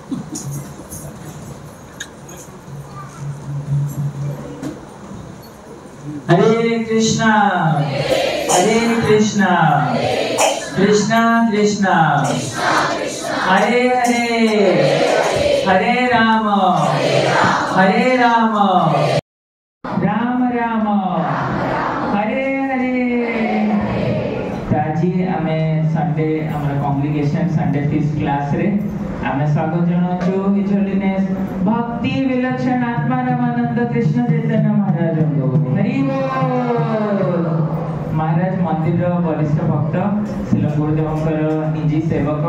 Hare Krishna, Hare Krishna, Krishna Krishna, Hare Hare, Hare Rama, Hare Rama, Rama Rama, Hare Hare. आज आमे Sunday हमारा कॉन्ग्रिगेशन Sunday feast class रे आमे स्वागत जनाचु his holiness भक्ति विलक्षण आत्मा रामानंद कृष्ण चैतन्य महाराज को हरि बोल। महाराज मंदिर वरिष्ठ भक्त श्री गुरुदेवंकर निजी सेवक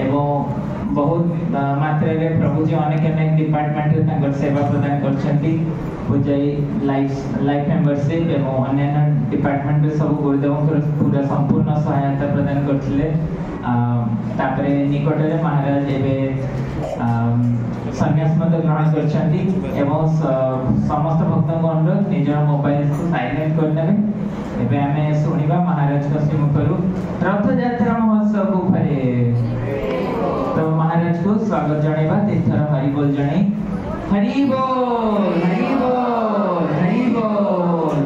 एवं बहुत मात्रा रे प्रभु जी अनेक अनेक डिपार्टमेंट रे तांकर सेवा प्रदान करछंती। पूजाई लाइफ मेंबरशिप एवं अन्य डिपार्टमेंट रे सब गुरुदेवंकर पूरा संपूर्ण सहायता प्रदान करथिले। तापरे निकट रे महाराज एबे संन्यास मत ग्रहण करछंती एवं समस्त भक्तों को अनुरोध निज मोबाइल को साइलेंट कर देबे। एबे हमें सुनिबा महाराज का श्रीमुखरु रथ यात्रा महोत्सव उपरे तो महाराज को स्वागत जणाइबा तीर्थर हरि बोल जणाई हरि बोल हरि बोल हरि बोल।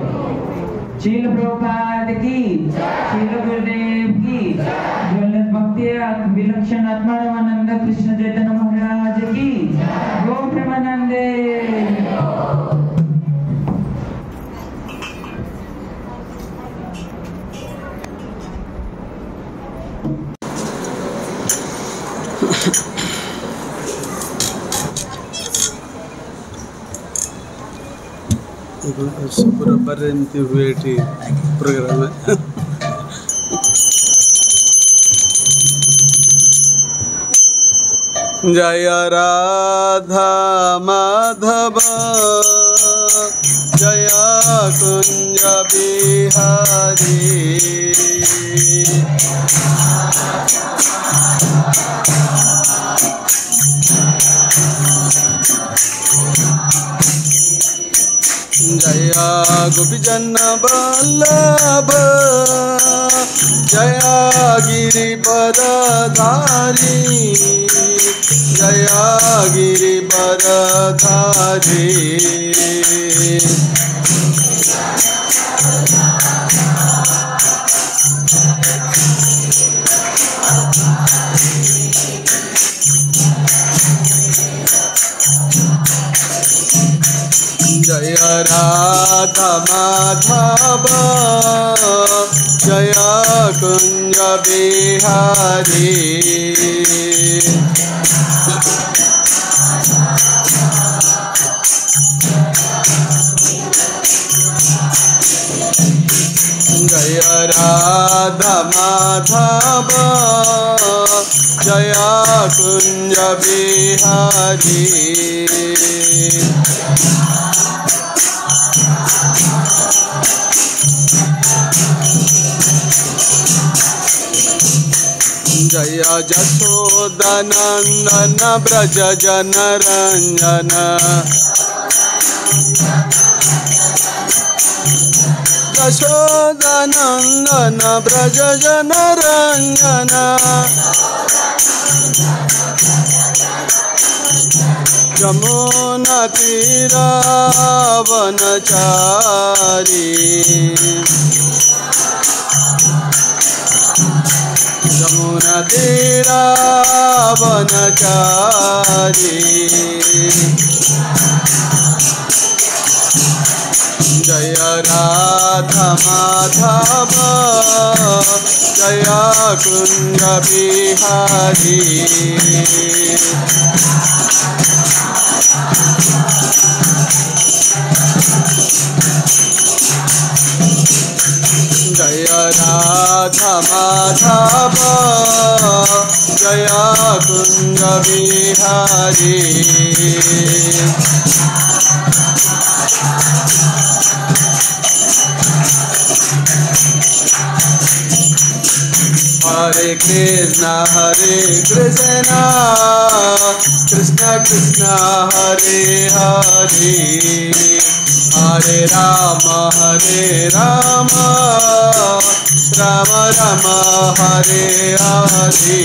श्रील प्रभुपाद की श्रील गुरुदेव की ज्वलंत भक्ति विलक्षण आत्मा रामानंद कृष्ण चैतन्य महाराज की गो प्रेमानंदे। शुक्रवार एमती हुए प्रोग्राम जय राधा माधव जय कुंज बिहारी जय गोपीजन वल्लभ जय गिरिवरधारी जय गिरिवरधारी जय राधा माधव जय कुंज बिहारी जय राधा माधव जय कुंज बिहारी जय जशोदानंदन ब्रज जनरंजन यशोदानंदन ब्रज जनरंजन यमुना तीरावनचारी यमुना तीरावनचारी जय राधा माधव जय कुंज बिहारी जय राधा माधव जय कुंज बिहारी हरे Krishna Krishna Krishna Hare Hare Hare Ram Ram Ram Hare Hare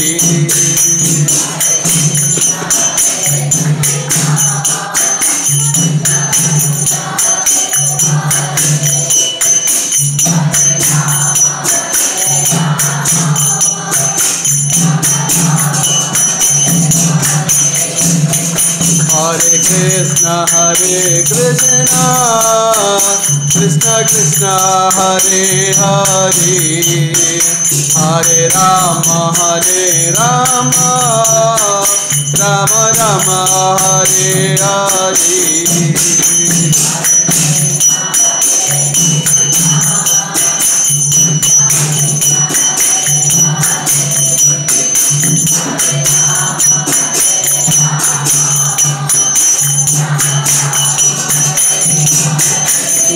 Krishna Krishna Hare Hare Hare Rama Rama Rama Hare Hare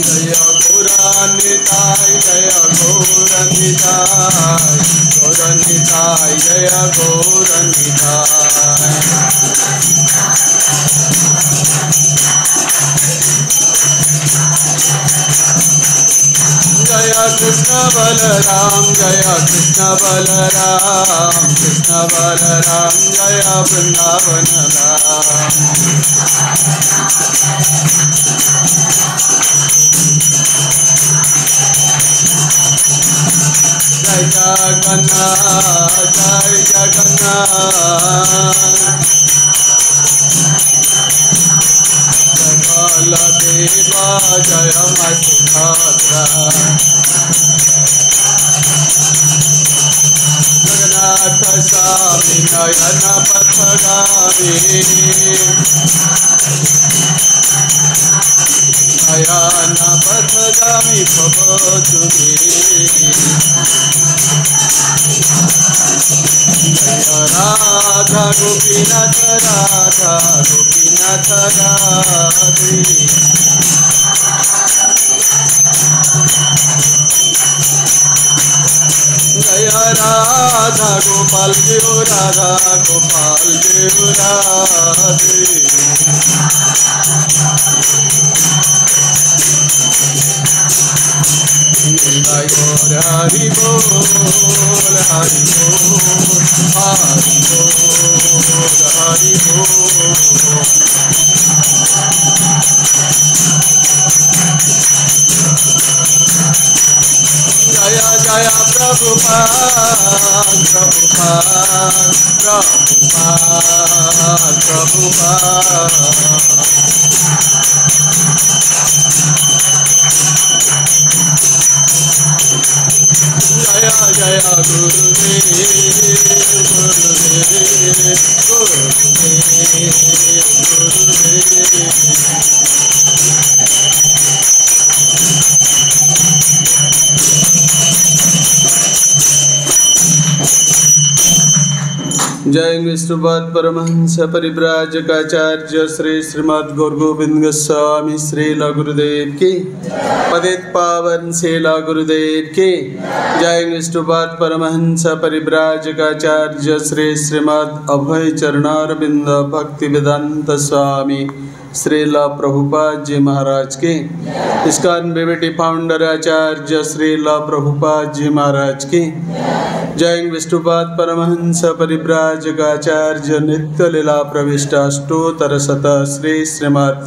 Jaya Gauranitai Jaya Gauranitai Gauranitai Jaya Gauranitai Jaya Krishna Balaram Jaya Krishna Balaram Krishna Balaram Jaya Vrindavan Ram Jai Jagannath Jai Jagannath Baladeva Jaya Subhadra Jagannath Swami Nayana Pathagami Nayana Pathagami Bhavajuni Jaya Radha Gopinath Radha Gopinath Radhe Jaya Radha Gopal Dev Radha Gopal Dev Radhe Hari Bol Hari Bol Hari Bol Hari Bol Jaya Jaya Prabhupada Prabhupada Prabhupada Prabhupada Jaya Jaya Gurudev Gurudev Gurudev जय विष्णुपाद परमहंस परिव्राजकाचार्य श्री श्रीमद् गौर गोविंद गोस्वामी श्रील गुरुदेव की पतित पावन श्रील गुरुदेव की जय विष्णुपाद परमहंस परिव्राजकाचार्य श्री श्रीमद् अभय चरणारविंद भक्ति वेदांत स्वामी श्रील प्रभुपाद जी महाराज की ISKCON BBT founder आचार्य श्रील प्रभुपाद जी महाराज की जय विष्णुपाद परमहंस परिव्राजकाचार्य नित्य लीला प्रविष्ट अष्टोत्तर शत श्री श्रीमद्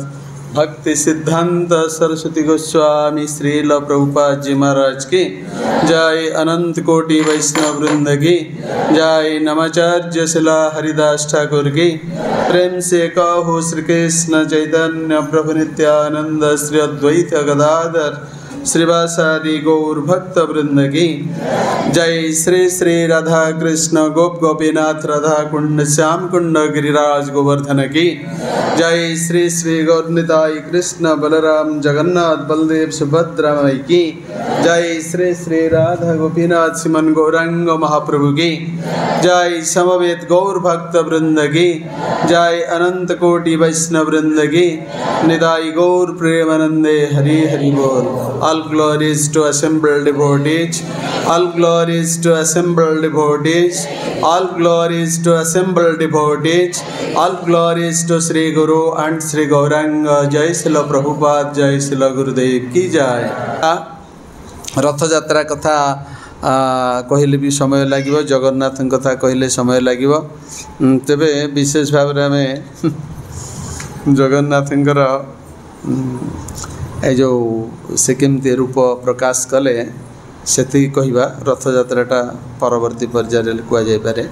भक्ति सिद्धांत सरस्वती गोस्वामी श्रील प्रभुपाद जी महाराज की जय अनंत कोटि वैष्णव वृंद की जय नमाचार्य शिला हरिदास ठाकुर की प्रेम से कहो श्री कृष्ण चैतन्य प्रभु नित्यानंद श्री अद्वैत गदाधर श्रीवासादि गौर भक्त वृंद की जय श्री श्री राधा कृष्ण गोप गोपीनाथ राधा कुंड श्याम कुंड गिरिराज गोवर्धन की जय श्री श्री गौरनिताई कृष्ण बलराम जगन्नाथ बलदेव सुभद्रा मई की जय श्री श्री राधा गोपीनाथ सिमन गौरांग महाप्रभु की जय समवेत गौर भक्त वृंद की जय अनंत कोटि वैष्णव वृंद की निताई गौर प्रेमानंदे हरि हरि बोल। All glories to assembled devotees, all glories to assembled devotees, all glories to assembled devotees, all glories to Sri Guru and Sri Gauranga. Jai Srila Prabhupada, Jai Srila Gurudev की जय। रथ यात्रा कथा कहले भी समय लगे, जगन्नाथ कथा कहले समय लगे, तेबे विशेष भाव में आम जगन्नाथंकर ए जो से केमती रूप प्रकाश कले से कहवा रथ यात्राटा परवर्ती पर्यायर कहुपे।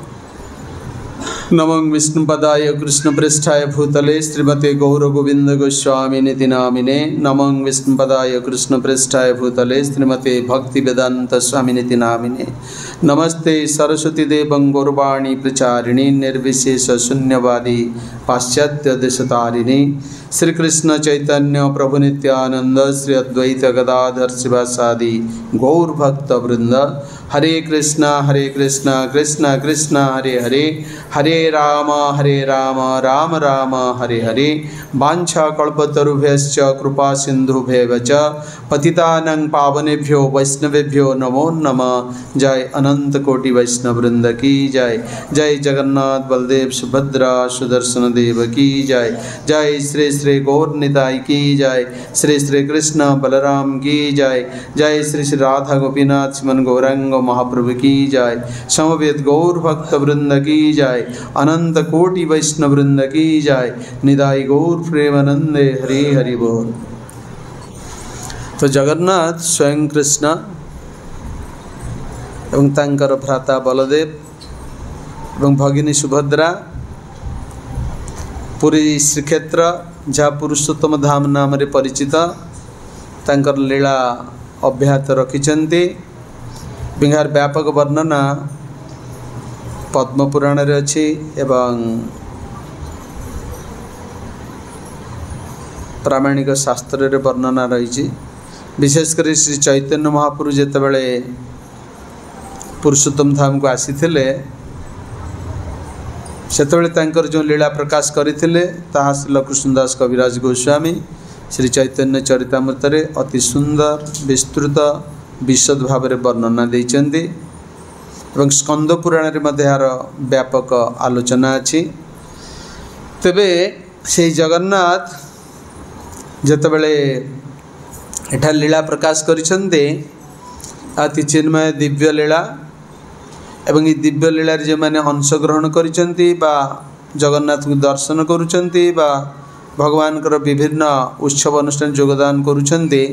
नमो विष्णुपदाय कृष्णपृष्ठाय भूतले श्रीमते गौरगोविंद गोस्वामिनिति नामिने। नमो विष्णुपदाय कृष्णपृष्ठाय भूतले श्रीमते भक्तिवेदांत स्वामिनिति नामिने। नमस्ते सरस्वती देवं गौरवाणी प्रचारिणी निर्विशेष शून्यवादी पाश्चात्य देशतारिणी। श्री कृष्ण चैतन्य प्रभु नित्यानंद श्री अद्वैत गदाधर शिवासादि गौर भक्त वृंद। हरे कृष्णा कृष्णा कृष्णा हरे हरे, हरे राम राम राम हरे हरे। वाञ्छा कल्पतरुभ्यश्च कृपा सिन्धुभ्येव च पतितानां पावनेभ्यो वैष्णवेभ्यो नमो नमः। जय अनंत कोटि वैष्णव वृंद की जय। जय जगन्नाथ बलदेव सुभद्रा सुदर्शन देव की जय। जय श्री श्री गौर निताई की जय। श्री श्री कृष्ण बलराम की जय। जय श्री श्री राधा गोपीनाथ श्रीमन गौरांग महाप्रभु की जय। समवेत गौर भक्त वृंद की जय। अनंत कोटि वैष्णव वृंद की जय। निदाई गौर प्रेमानंदे हरि हरि बोल। तो जगन्नाथ स्वयं कृष्ण एवं तांकर भ्राता बलदेव एवं भगिनी सुभद्रा पुरी श्रीक्षेत्र जहाँ पुरुषोत्तम धाम नाम रे परिचित तांकर लीला अब्याहत रखिछन्ति। बिहार व्यापक वर्णना पद्म पुराण रे अछि एवं प्रामाणिक शास्त्र रे वर्णना रही। विशेषकर श्री चैतन्य महाप्रभु जेतेबेले पुरुषोत्तम धाम को आसीथिले सेतेबेले तांकर जो लीला प्रकाश करथिले ताहा श्री कृष्णदास कविराज गोस्वामी श्री चैतन्य चरितामृत रे अति सुंदर विस्तृत विशद भाव में वर्णना देइचंदी एवं स्कंद पुराण रे मध्य यार व्यापक आलोचना अछि। तेबे से जगन्नाथ जेतेबेले एठा लीला प्रकाश करिसंदे अति चिन्मय दिव्य लीला एवं ये दिव्य लीला रे जे माने अंशग्रहण करिसंती बा जगन्नाथ को दर्शन करुचंती बा भगवान कर विभिन्न उत्सव अनुष्ठान योगदान करुचंती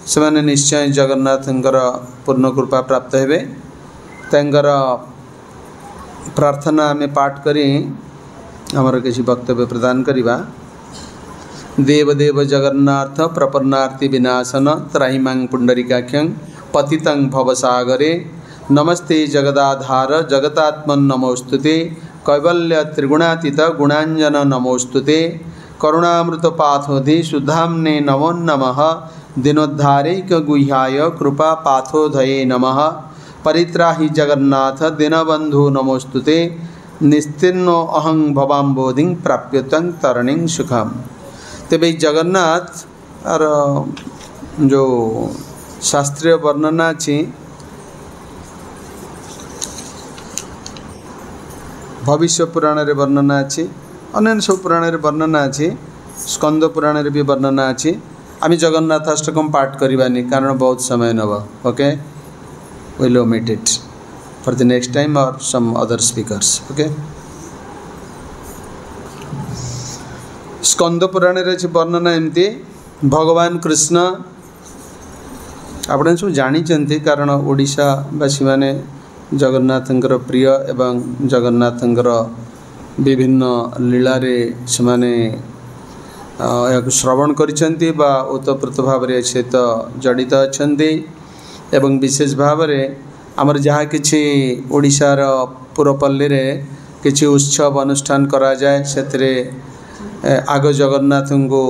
से माने निश्चय जगन्नाथंकर पूर्ण कृपा प्राप्त हेबे। तांकर प्रार्थना आमे पाठ करी हमर किसी वक्तव्य प्रदान करिबा। देव देव जगन्नाथ प्रपन्नार्ति विनाशन त्राहिमां पुंडरीकाख्यं पतितं भवसागरे नमस्ते जगदाधार जगतात्मन नमोस्तुते कैवल्य त्रिगुणातीत गुणांजन नमोस्तुते करुणामृत पाथोधि सुधाम्ने नमो नमः दिनोद्धारैक गुह्याय कृपा पाथोधये नमः परित्राहि जगन्नाथ दीनबंधु नमोस्तुते निस्तीर्णो अहं भवाम्बोधिं प्राप्यतं तरणिं सुखम। तेबे जगन्नाथ और जो शास्त्रीय वर्णना अछि भविष्य पुराण रे वर्णना अछि, अन्य सब पुराण रे वर्णना अछि, स्कंद पुराण रे भी वर्णना अछि। आमी जगन्नाथ अष्टकम पाठ करिबानी कारण बहुत समय नब। Okay, we'll omit it for the next time or some other speakers. Okay, Skanda Purana रे वर्णना एमती भगवान कृष्ण आपण सब जानी कारण ओडिशावासी माने जगन्नाथंकर प्रिय एवं जगन्नाथंकर विभिन्न लीला रे समाने श्रवण करिसेंती बा ओतप्रोत भाव रे सहित जड़ित अछंती एवं विशेष भाव में आमर जहाँ किछि ओडिशार पुरपल्ली रे किछि उत्सव अनुष्ठान करा जाए सेतरे आग जगन्नाथ को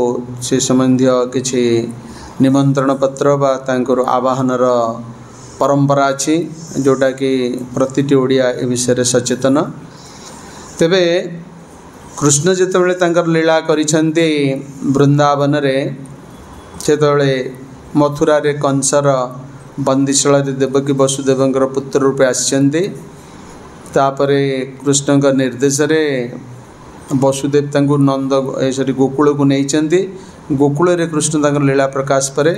से संबंधी किछि निमंत्रण पत्र बा तांकर आवाहनर परंपरा अछि जोटा कि प्रतिटी ओडिया ए विषय सचेतन। तेबे कृष्ण जेतेबेले तांकर लीला करिसेंती वृंदावन रे सेतेबेले मथुरा रे कंसर बंदीशाला देवकी वसुदेवंकर पुत्र रूपे आसचंती। तापरे कृष्ण का निर्देश रे वसुदेव तांको नंद सॉरी गोकुल को नहीं गोकुल रे कृष्ण तांकर लीला प्रकाश परे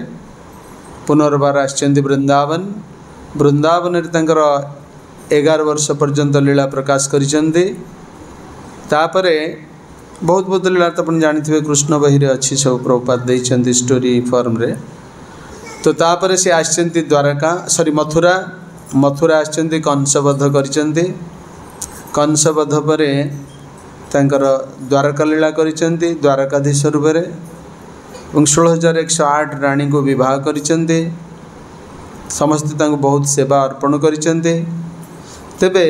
पुनर्बार आसचंती वृंदावन। वृंदावन रे तांकर 11 वर्ष पर्यंत लीला प्रकाश करिसेंती। तापरे बहुत बहुत लीला तो अपन जानिथिबे कृष्ण बही रे अछि सब प्रभुपाद देइछंती स्टोरी फॉर्म रे। तो तापरे से आसचंती द्वारका सॉरी मथुरा आसचंती कंसबद्ध करिसेंती। कंसवध पर द्वारका लीला करिसेंती द्वारकाधीश रूप में 16,108 रानी को विवाह करिसेंती समस्त बहुत सेवा अर्पण करिसेंती। तेबे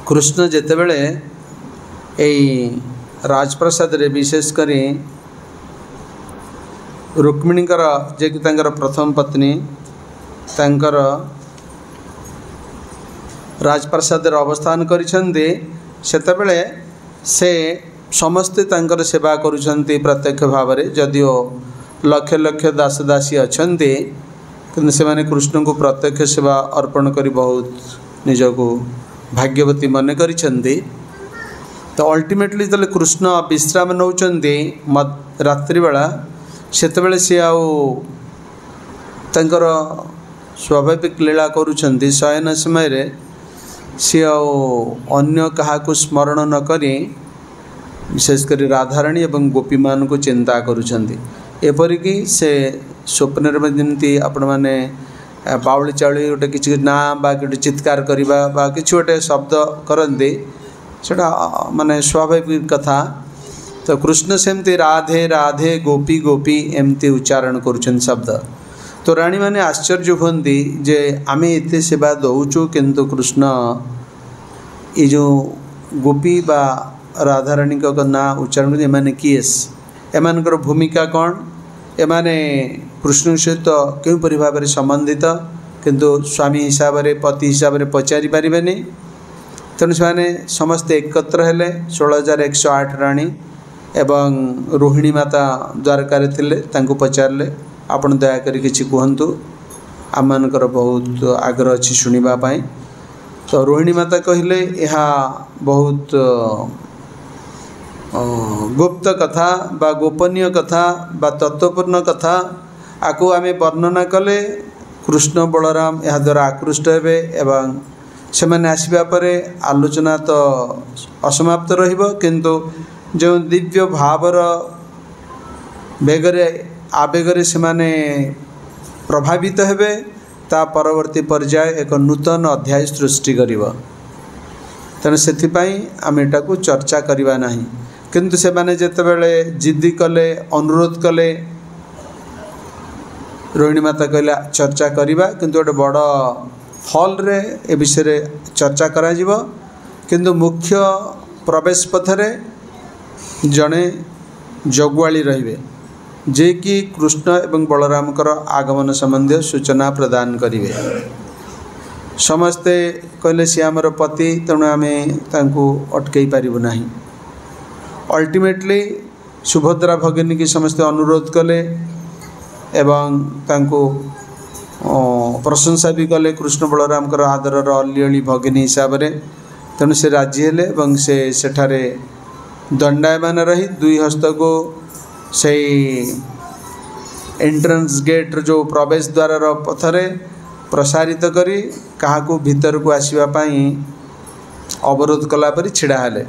कृष्ण जेतेबेले राजप्रसाद रे विशेष करी रुक्मिणीकर जे कि प्रथम पत्नी तांकर राजप्रसाद अवस्थान करिसेंती सेतेबेले से समस्ते तांकर सेवा करुछंती प्रत्यक्ष भाव में जदिओ लक्ष लक्ष दास दासी अछंती किंतु से माने कृष्ण को प्रत्यक्ष सेवा अर्पण करी बहुत निजको भाग्यवती मन करिछंती। तो अल्टीमेटली तले कृष्ण विश्राम नौचंती रात्रि बेला सेतेबेले सी आउ तांकर स्वाभाविक लीला करुछंती शयन समय रे सी अन्य क्या स्मरण न करी विशेषकर राधाराणी एवं गोपी मान को चिंता करुछंती। एपरिकी से स्वप्न में जमी आपण मैंने बाउली चाउली गोटे किसी ना बा कि चित्कार करवा बा कि गोटे शब्द करती सेटा माने स्वाभाविक कथा। तो कृष्ण सेमती राधे राधे गोपी गोपी एमती उच्चारण करुछन शब्द। तो रानी माने आश्चर्य होती जे आमे एते सेवा दौचु किंतु कृष्ण ये जो गोपी बा राधाराणी का ना उच्चारण एमाने किएस एमानकर भूमिका कौन एमाने कृष्ण सहित तो क्यों भाव में संबंधित किंतु स्वामी हिसाब से पति हिसाब से पचारि पारे तेणु से समस्ते एकत्र हेले 16,108 राणी एवं रोहिणी माता द्वारकार थिले तांको पचारे आपण दयाकोरी किछि कहतु आम मानकर बहुत आग्रह अच्छी शुणवाई। तो रोहिणी माता कहले यह बहुत गुप्त कथा बा गोपनीय कथा बा तत्वपूर्ण कथा आकु आमे वर्णना कले कृष्ण बलराम यह द्वारा आकृष्ट हेबे एवं से मैंने आसवा पर आलोचना तो असमाप्त रहिबो किंतु जो दिव्य भावर बेगरे आवेगरे से माने प्रभावित हेबे ता परवर्ती पर्याय एक नूतन अध्याय सृष्टि करिवो। तेणु से आम एटा को चर्चा करवा नहीं किंतु से माने जेतेबेले जिद्दी कले अनुरोध कले रोहिणी माता कहला चर्चा करवा किंतु गोटे बड़ हॉल रे ए विषय चर्चा करा जिवो किंतु मुख्य प्रवेश पथरे जड़े जगुआली रहिबे जे कि कृष्ण एवं बलराम आगमन संबंधी सूचना प्रदान करिवे। समस्ते कहले सी आमर पति तेणु आमे तांको अटकई पारिबु नाही। अल्टीमेटली सुभद्रा भगिनी की समस्ते अनुरोध कले एवं तांको प्रशंसा भी कले कृष्ण बलराम आदरर अलिअली भगिनी हिसाब से तेणु से राजी हेले एवं से सेठारे दंडायमान रही दुई हस्त को से एंट्रेंस गेट जो प्रवेश द्वार पथरे प्रसारित करी काहाकू भीतर को आसवा पाई अवरोध कला परी छिड़ा हेले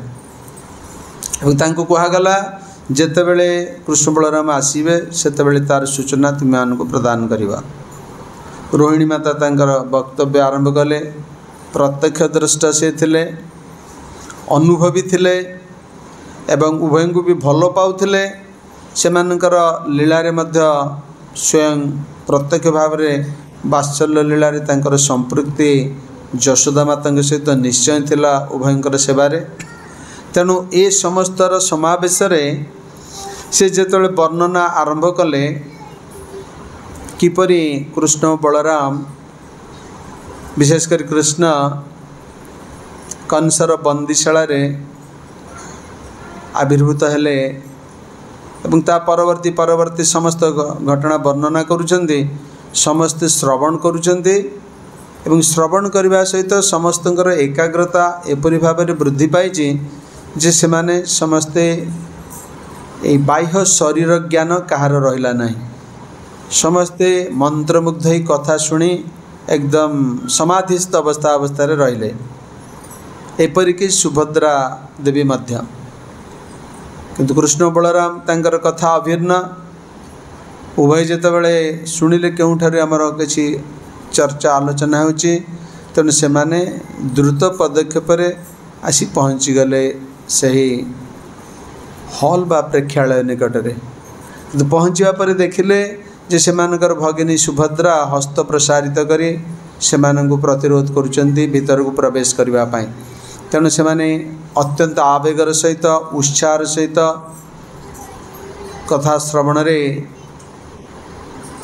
एवं तांको कहागला जेतेबेले कृष्ण बलराम आसीबे सेतेबेले तार सूचना तुम को प्रदान करिवा। रोहिणी माता तांकर वक्तव्य आरंभ कले प्रत्यक्ष दृष्टा से थिले अनुभवी थिले एवं उभय को भी भल पाउथिले सेमानकर लीलारे मध्य स्वयं प्रत्यक्ष भाव में वात्सल्य लीलारे तांकर संपृक्ति यशोदा माता सहित निश्चय थिला उभयंकर सेवारे। तेणु ए समस्तर समावेश से जेतेबेले वर्णना आरंभ कले किपरि कृष्ण बलराम विशेषकर कृष्ण कंसर बंदीशाला आविर्भूत हेले एवं ता परवर्ती समस्त घटना वर्णना करुचंदी समस्ते श्रवण करुचंदी एवं श्रवण करने सहित समस्तଙ୍କର एकाग्रता एपरि भाव में वृद्धि पाई जे से माने समस्ते ए बाह्य शरीर ज्ञान कहार रहिला नहीं समस्ते मंत्रमुग्ध ही कथा शुणी एकदम समाधिस्थ अवस्था रहिले एपरिकी सुभद्रा देवी मध्य किंतु कृष्ण बलराम तांकर कथा अभिन्न उभय जेतेबेले शुणिले केउठारे आमर किछि चर्चा आलोचना होची तेणु से माने द्रुत पदक्षेप आसी पहुँची गले सही हॉल बा प्रेक्षालय निकटरे। तो पहुँचवा पर देखिले जे सेमानकर भगिनी सुभद्रा हस्त प्रसारित करी सेमानंकु प्रतिरोध करुचंती भीतर को प्रवेश करबा पाई। तेणु से माने अत्यंत आवेगर सहित उत्साह सहित कथा श्रवण रे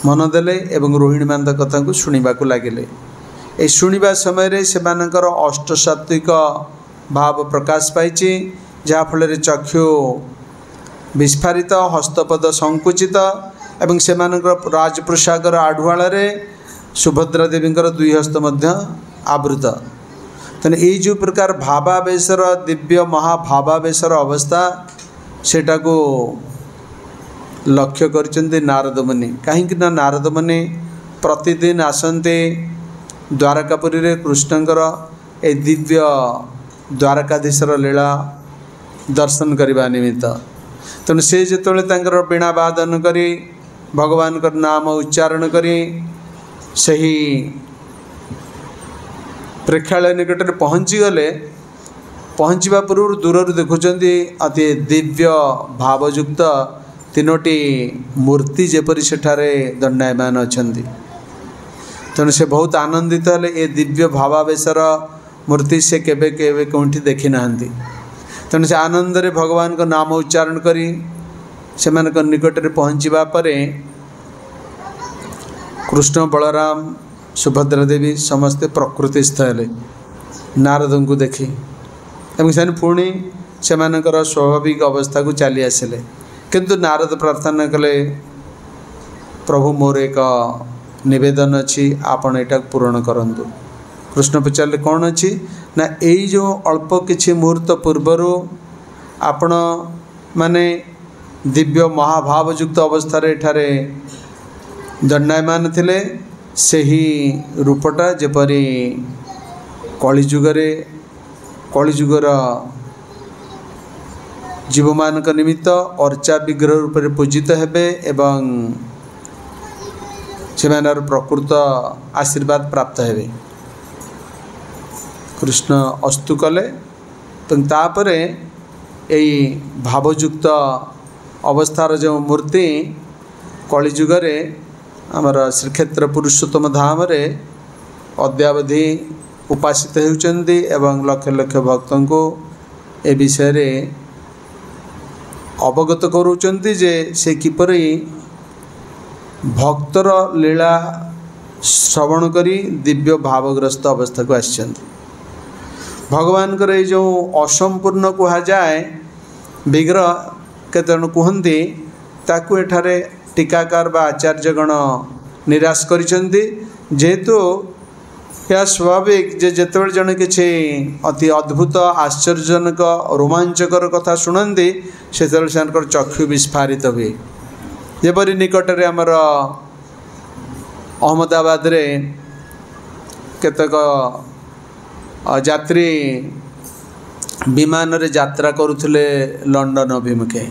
मन देले एवं रोहिणी मानद कथा को शुणा लगिले। ए शुणा समय सेमानकर अष्टसात्विक भाव प्रकाश पाई जहाँफल चक्षु विस्फारित हस्तपद संकुचित एवं सेमानकर राजप्रसागर आढ़ुआल सुभद्रा देवींकर दुई हस्त आवृत। तेना ये जो प्रकार भावावेशर दिव्य महाभावावेशर अवस्था सेटा को लक्ष्य करचंदे नारद मुनि। कहीं नारद मुनि प्रतिदिन आसंते द्वारकापुरी रे कृष्णंकर ए दिव्य द्वारकाधीशर लीला दर्शन करने निमित्त। तेणु से जो वीणा वादन करी भगवान का नाम उच्चारण करी सही प्रेक्षालय निकट में पहुँची गले। पहुँचवा पूर्व दूर देखुंत अति दिव्य भावयुक्त तीनोटी मूर्ति जेपरी सेठारे दंडायमान अछंती। तेणु से बहुत आनंदित हेले। ए दिव्य भावावेशर मूर्ति से केबे केबे कौंठी देखी नाहंती। तेणु से आनंद रे भगवान का नाम उच्चारण करी से निकट में पहुँचवा परे कृष्ण बलराम सुभद्रा देवी समस्ते प्रकृतिस्थ हेले नारद को देखी एवं से पुणी से स्वाभाविक अवस्था को चली आसिले। किंतु नारद प्रार्थना कले प्रभु मोर एक निवेदन अच्छी आपण एटा पूरण करंतु। कृष्ण पचारे कौन अच्छी ना यही जो अल्प किछि मुहूर्त पूर्वर आपण माने दिव्य महाभावयुक्त अवस्था एठारे दंडायमान थिले सही रूपटा जेपरी कलिजुगर जीव मान निमित्त अर्चा विग्रह रूप में पूजित हेबे एवं से प्रकृत आशीर्वाद प्राप्त हेबे। कृष्ण अस्तु कले तापरे यही भावयुक्त अवस्थार जो मूर्ति कलिजुगरे आमर श्रीक्षेत्र पुरुषोत्तम धाम रे अद्यावधि उपासित होउचंदी एवं लक्ष लक्ष भक्तों को ए विषय रे अवगत करूचंदी जे से किपरि भक्तर लीला श्रवण करी दिव्य भावग्रस्त अवस्था को आछंती। भगवान कर जो असंपूर्ण कहा जाए विग्रह केतन कहती ताकू एठारे टीकाकार बा आचार्यगण निराश करिसेंती। जेहेतु यह स्वाभाविक जे जेतेबेले जने किछि अति अद्भुत आश्चर्यजनक रोमांचकर कथा शुणती सेतेबेले सेनकर चक्षु विस्फारित हुए। जेपरि निकटरे आमर अहमदाबाद रे केतक यात्री विमान रे यात्रा करुथिले लंडन अभिमुखे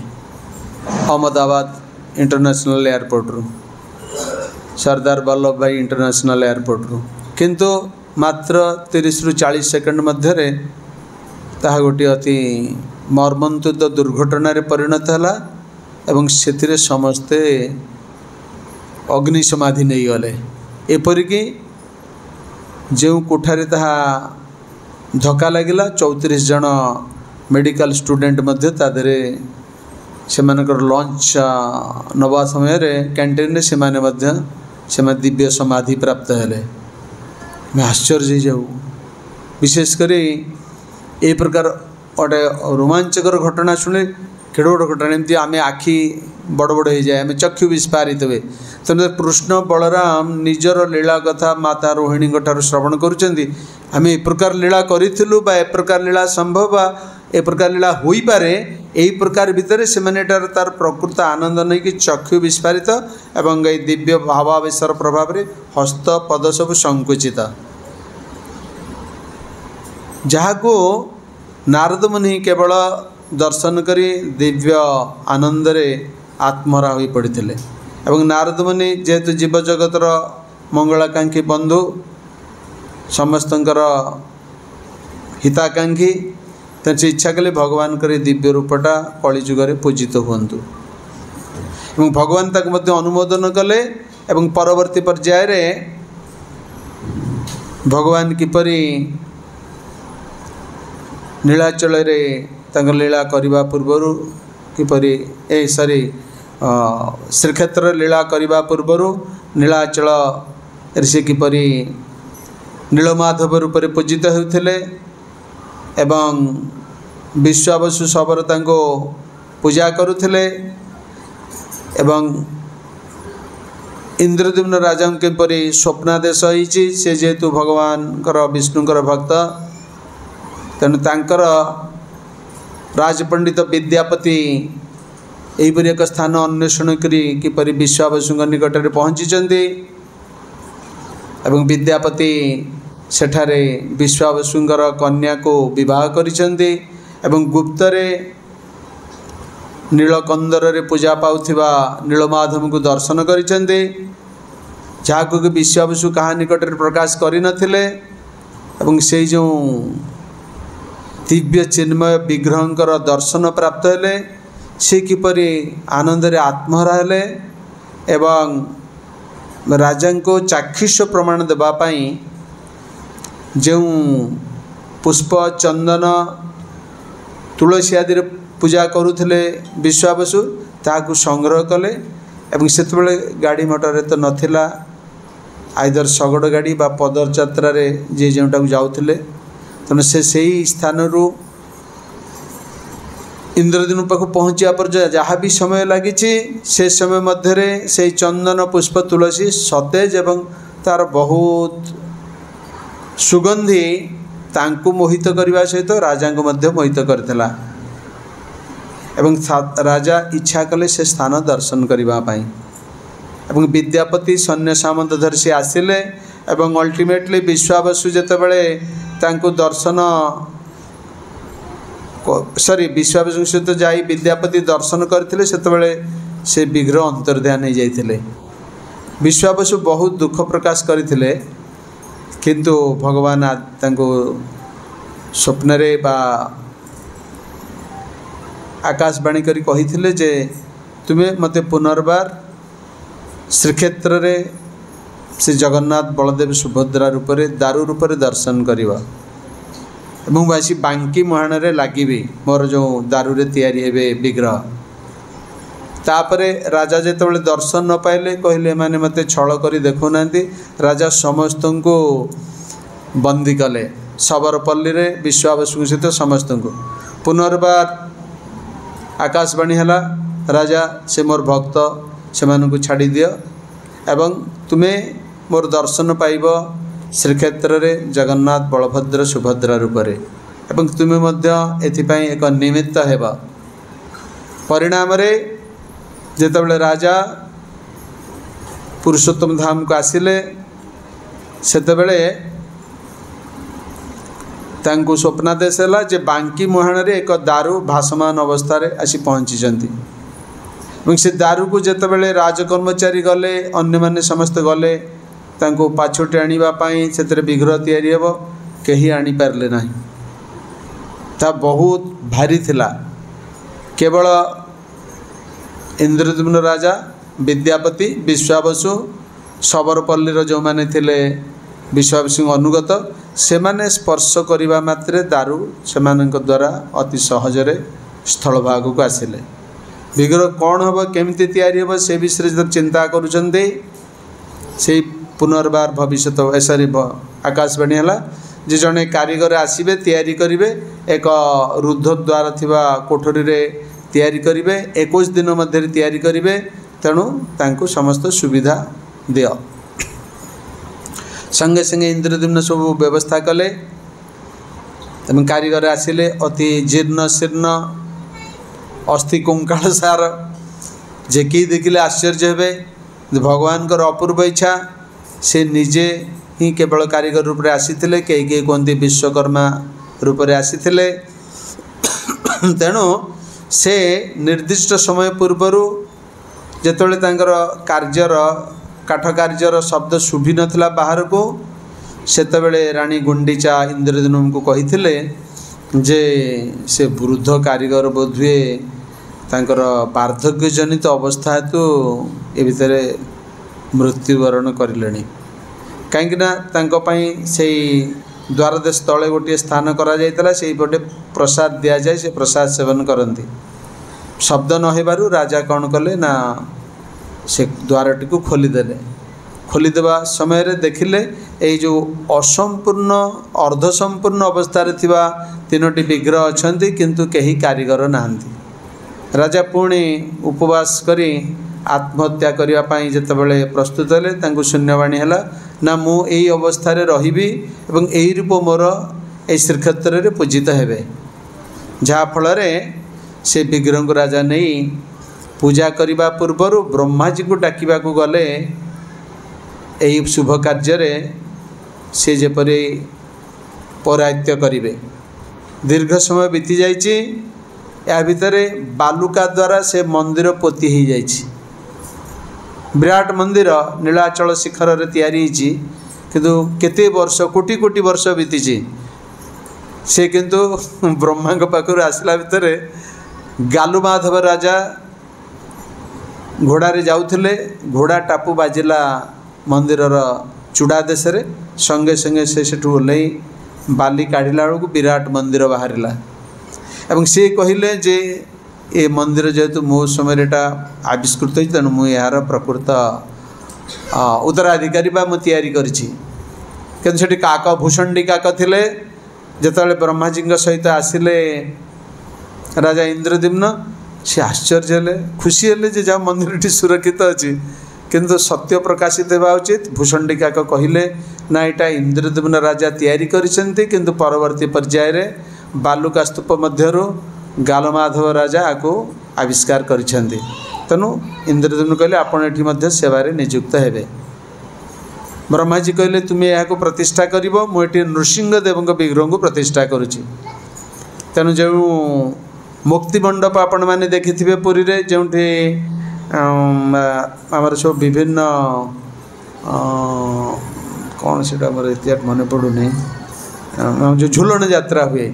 अहमदाबाद इंटरनेशनल एयरपोर्ट रु सरदार वल्लभ भाई इंटरनेशनल एयरपोर्ट रु किंतु मात्र 30 रु 40 सेकंड मध्य ताहा गोटे अति मर्मन्तुद दुर्घटन परिणत है एवं से समस्ते अग्नि समाधि नहीं गले। एपरिकी जो कोठारे ताहा धक्का लगिला 34 जन मेडिकल स्टूडेंट मध्य तादरे सेमानकर लंच नवा समय रे कैंटीन रे सेमाने दिव्य समाधि प्राप्त हेले। मैं आश्चर्य जाऊ विशेषकर ये प्रकार गोटे रोमांचकर घटना शुणे केड़ गोटे घटना एमती आम आखि बड़ बड़ हो जाए आम चक्षु विस्फारित हुए। तेणु कृष्ण बलराम निजर लीला कथा माता रोहिणी ठार श्रवण करुँच आम ए प्रकार लीला करूँ बा ए प्रकार लीला संभव बा ए प्रकार लीला हो पारे यही प्रकार भितर से तार प्रकृत आनंद नहीं कि चक्षु विस्फारित एवं ये दिव्य भावावेशर प्रभाव में हस्त पद सब संकुचित जहाँ को नारद मुनि केवल दर्शन करी दिव्य आनंद रे आत्महरा हो पड़ते एवं नारद मुनि जेहेतु जीव जगतर मंगलाकांक्षी बंधु समस्तंकर हिताकांक्षी तेणु इच्छा कले भगवान कर दिव्य रूपटा कलिजुगे पूजित हुंतु एवं भगवान तक मध्य अनुमोदन कले एवं परवर्ती पर्याय रे भगवान किपरि नीलाचल रे तंग लीला करने पूर्वर किपरि श्रीक्षेत्र लीला करने पूर्वर नीलाचल ऋषि किपरि नीलमाधव रूप से पूजित होते एवं विश्वावसु शबर तांको पूजा करुथिले एवं इंद्रद्युम्न राजा किपरि स्वप्नादेश होइछि से जेहेतु भगवान विष्णुकर भक्त तेणु तांकर राजपंडित विद्यापति यहीपरि एक स्थान अन्वेषण करी किपरि विश्वावसु निकट में पहुँची एवं विद्यापति सेठारे विश्वावसुंकर कन्या को विवाह करिसेंती एवं गुप्तरे नीलकंदर रे पूजा पाउथिबा नीलमाधव को दर्शन करिसेंती जहाको कि विश्वावसु कहा निकट रे प्रकाश करि नथिले एवं से जो दिव्य चिन्मय विग्रहंकर दर्शन प्राप्त हेले से किपरि आनंद रे आत्महरा हेले एवं राजा को चाक्षुष प्रमाण देबा पई जो पुष्प चंदन तुलसी आदि पूजा करुले विश्वावसु ताकू संग्रह कले एवं सेतबेले गाड़ी मोटर तो नथिला आइदर शगड़ गाड़ी बा पदर यात्रा रे जे जोटा जाउथिले तेणु से सही स्थान रु इंद्रद्युम्न पाख पहुँचा पर जहाँ भी समय लगी से समय मध्य से चंदन पुष्प तुलसी सतेज एवं तार बहुत सुगंधी तांकु मोहित करने सहित राजा को मध्य मोहित करथिला एवं राजा इच्छा कले से स्थान दर्शन करने एवं विद्यापति सैन्य सामंत धर से आसिले एवं अल्टीमेटली विश्वावसु जेतेबेले तांकु दर्शन विश्वावसु सहित जाई विद्यापति दर्शन करथिले सेतेबेले से विग्रह अंतर्ध्यान हो जाइथिले विश्वावसु बहुत दुख प्रकाश करथिले किंतु भगवान तांको स्वप्न रे बा आकाशवाणी करी कहिथिले जे तुम्हें मते पुनर्बार श्रीक्षेत्र रे श्री जगन्नाथ बलदेव सुभद्रा रूप रे दारू रूप रे दर्शन करिवा एवं बासी बांकी मुहाण रे लागिबी मोर जो दारू रे तैयारी हेबे विग्रह तापरे राजा जेतेबेले दर्शन न पाइले कहले माने मते छळ करी देखो नांती राजा समस्त को बंदी कले सबरपल्ली रे विश्वावसु सहित समस्त को पुनर्बार आकाशवाणी हला राजा से मोर भक्त से मानकु छाड़ी दियो एवं तुम्हें मोर दर्शन पाइब श्रीक्षेत्र रे जगन्नाथ बलभद्र सुभद्रा रूप रे एवं तुम्हें मध्य एथिपाई एक निमित्त हेबा परिणाम रे जेतेबेले राजा पुरुषोत्तम धाम को आसिले सेतेबेले तांको स्वप्नादेश है जे बांकी मुहाण रे एक दारू भासमान अवस्था रे आसी पहुँची से दारू को जेतेबेले राजकर्मचारी गले अन्य माने समस्त गले तांको पाछोटे आनिबा पाई सेतरे विग्रह तैयारी हेबो केही आनी पारले नाही ता बहुत भारी थिला केवल इंद्रद्युम्न राजा विद्यापति विश्वावसु सबरपल्ली जो माने थिले विश्वावसु अनुगत से माने स्पर्श करिबा मात्रे दारू सेमानक द्वारा अति सहजरे स्थल भाग को आसिले विग्रह कौन हम केमती तैयारी हम से विषय जब चिंता करुचंदे से पुनर्बार भविष्य सारी आकाशवाणी है जे जड़े कारीगर आसबे तैयारी करेंगे एक रुद्ध द्वार थिबा कोठरी रे तैयारी करेंगे 21 दिन मध्य तैयारी करेंगे तेणु तांको समस्त सुविधा दियो संगे संगे इंद्रद्युम्न सब व्यवस्था कले एवं कारीगर आसिले अति जीर्ण शीर्ण अस्थि कंकाल सार जे कि देखिले आश्चर्य हेबे भगवान कर अपूर्व इच्छा से निजे ही केवल कारीगर रूप में आसीथिले कई कहते विश्वकर्मा रूप में आसीथिले तेणु से निर्दिष्ट समय पूर्वर जेतबेले तांकर कार्यर काठ कार्यर शब्द शुभी नथिला बाहर को सेतबेले रानी गुंडीचा इंद्रद्युम्न को कही जे से वृद्ध कारीगर बोधुए तांकर वार्धक्य जनित अवस्था हेतु ए भितर मृत्युवरण करले कहीं से द्वारदेश तले गोटे स्थान करा जायतला से पटे प्रसाद दिया जाए से प्रसाद सेवन करती शब्द न होबारु राजा कौन कले ना से द्वारटी को खोलीदेले खोलीदेवा समय देखिले ये जो असंपूर्ण अर्धसंपूर्ण अवस्था थिबा तीनोटी विग्रह अछंती किंतु कहीं कारीगर नाहंती राजा पुणी उपवास करी आत्महत्या करने जितेबाला प्रस्तुत हेले तांको शून्यवाणी है ना मु यही अवस्था रही एवं यही रूप मोर ए श्रीक्षेत्र में पूजित हेबे जहाँफल से विग्रह को राजा नहीं पूजा करने पूर्वर ब्रह्माजी को डाकिबा को गले यही शुभ कार्य से जेपरी पौराहित्य करेंगे दीर्घ समय बीती जाइए या भितर बालुका द्वारा से मंदिर पोती हो जाइए विराट मंदिर नीलाचल शिखर रे तैयारी किंतु केते वर्ष कोटी कोटी वर्ष बीती से किंतु ब्रह्मा पाखर आसला भितर गालुमाधव राजा घोड़ारे जाउथिले घोड़ा टापू बाजिला मंदिर चूड़ा देश संगे संगे से ओल्लै बाली काढ़ला बेलू विराट मंदिर बाहरला एवं से कहले जे ए मंदिर जेहेतु मो समय आविष्कृत हो तेणु मुझे यार प्रकृत उत्तराधिकारी तैयारी करी काक भूषणी काक थे जिते ब्रह्माजी सहित आसिले राजा इंद्रद्युम्न से आश्चर्य हेले खुशी हेले जे जहाँ मंदिर सुरक्षित अच्छी किंतु सत्य प्रकाशित होगा उचित भूषणी काक कहले ना यहाँ इंद्रद्युम्न राजा तैयारी करिसेंती किंतु परवर्ती पर्यायर बालुका स्तूप मध्यरु गालमाधव राजा को आविष्कार करिसेंती तेणु इंद्रद्युम्न कहले आपण एठी मध्य सेवारे नियुक्त हेबे ब्रह्माजी कहले तुम्हें यहाँ प्रतिष्ठा करिवो मु एठी नृसिंहदेव विग्रह को प्रतिष्ठा करुछि तेणु जो मुक्ति मंडप आपण माने देखिथिबे पुरी रे जोंठी आमर सब विभिन्न कौन से इतिहास मन पड़ूनी जो झूलन यात्रा हुए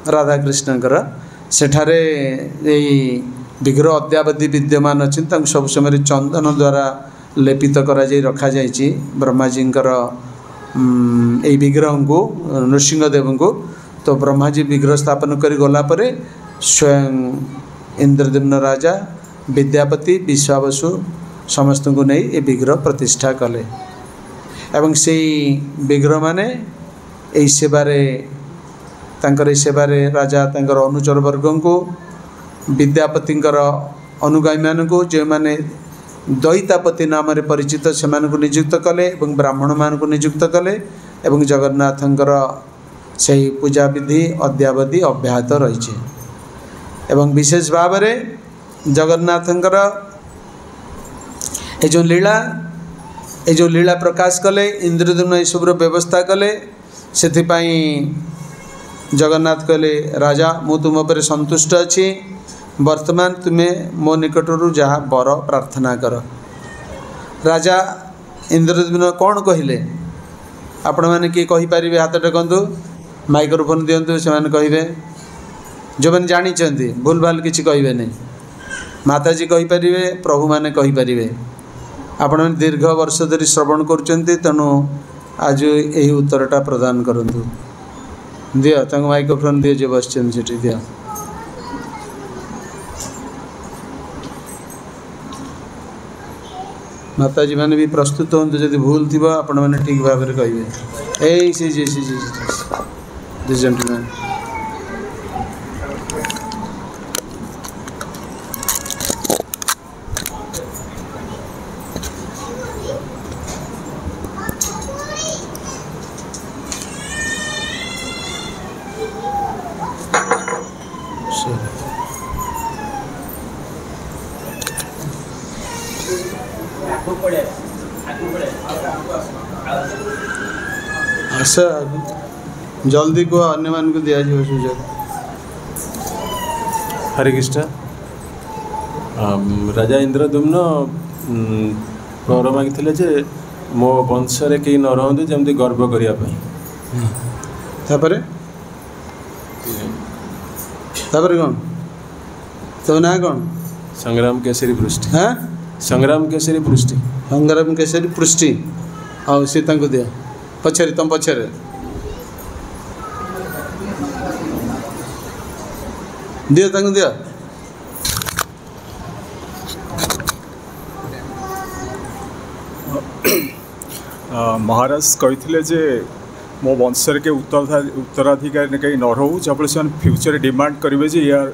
राधा कृष्णकर सेठारे विग्रह अद्यावधि विद्यमान अच्छी सब समय चंदन द्वारा लेपित करा जाई रखा जाइए ब्रह्माजी विग्रह को नृसिंहदेव को तो ब्रह्माजी विग्रह स्थापन कर गला परे स्वयं इंद्रद्युम्न राजा विद्यापति विश्वावसु समस्त को नहीं ये विग्रह प्रतिष्ठा कले एवं से विग्रह माने यही सेवारे तांकर सेवारे राजा तांकर अनुचर वर्ग को विद्यापति अनुगामी मान को जो मैंने दैतापति नाम परिचित से नियुक्त कले एवं ब्राह्मण मान को नियुक्त कले एवं जगन्नाथंकर से पूजा विधि अद्यावधि अब्याहत रही एवं विशेष भाव में जगन्नाथंकर ये जो लीला प्रकाश कले इंद्रद्युम्न ये सब व्यवस्था कले से जगन्नाथ कहले राजा मु तुम पर संतुष्ट अच्छी वर्तमान तुम्हें मो निकटरू जहाँ वर प्रार्थना कर राजा इंद्रद्युम्न कौन कहले आपण मैंने किए कहींपारे हाथ टेकतु माइक्रोफोन दिंतु से कहे जो मैंने जानी भूल भाल किसी कहे नहीं माताजी कहींपारे प्रभु मैंने कहींपारे आपण मैंने दीर्घ वर्ष धरी श्रवण करुँच तेणु आज यही उत्तरटा प्रदान करंतु दियो तंग माइक्रोफोन दियो जो बस सेठी दियो माताजी मैंने भी प्रस्तुत हूँ जब भूल थी आपण मैंने ठीक भाव में कहे ए सी जेंटलमैन आशा जल्दी को अन्य मान को दिया जाए सुजोग। हरे कृष्ण। राजा इंद्रद्युम्न प्रवर मागिथिले जे मो वंशरे केही नरहନ୍ତୁ ଯେମିତି ଗର୍ବ କରିବା ପାଇଁ। तापरे तापरे कौन तो ना कौन संग्राम केसरी पृष्टि। हाँ संग्राम केसरी पृष्टि। संग्राम केसरी पृष्टि आओ सीता को दिया पछरे तुम पछरे दिया तांको दिया महाराज कही जे मो वंशर के उत्तराधिकारी कहीं न रो जब से फ्यूचर डिमांड करेंगे जे यार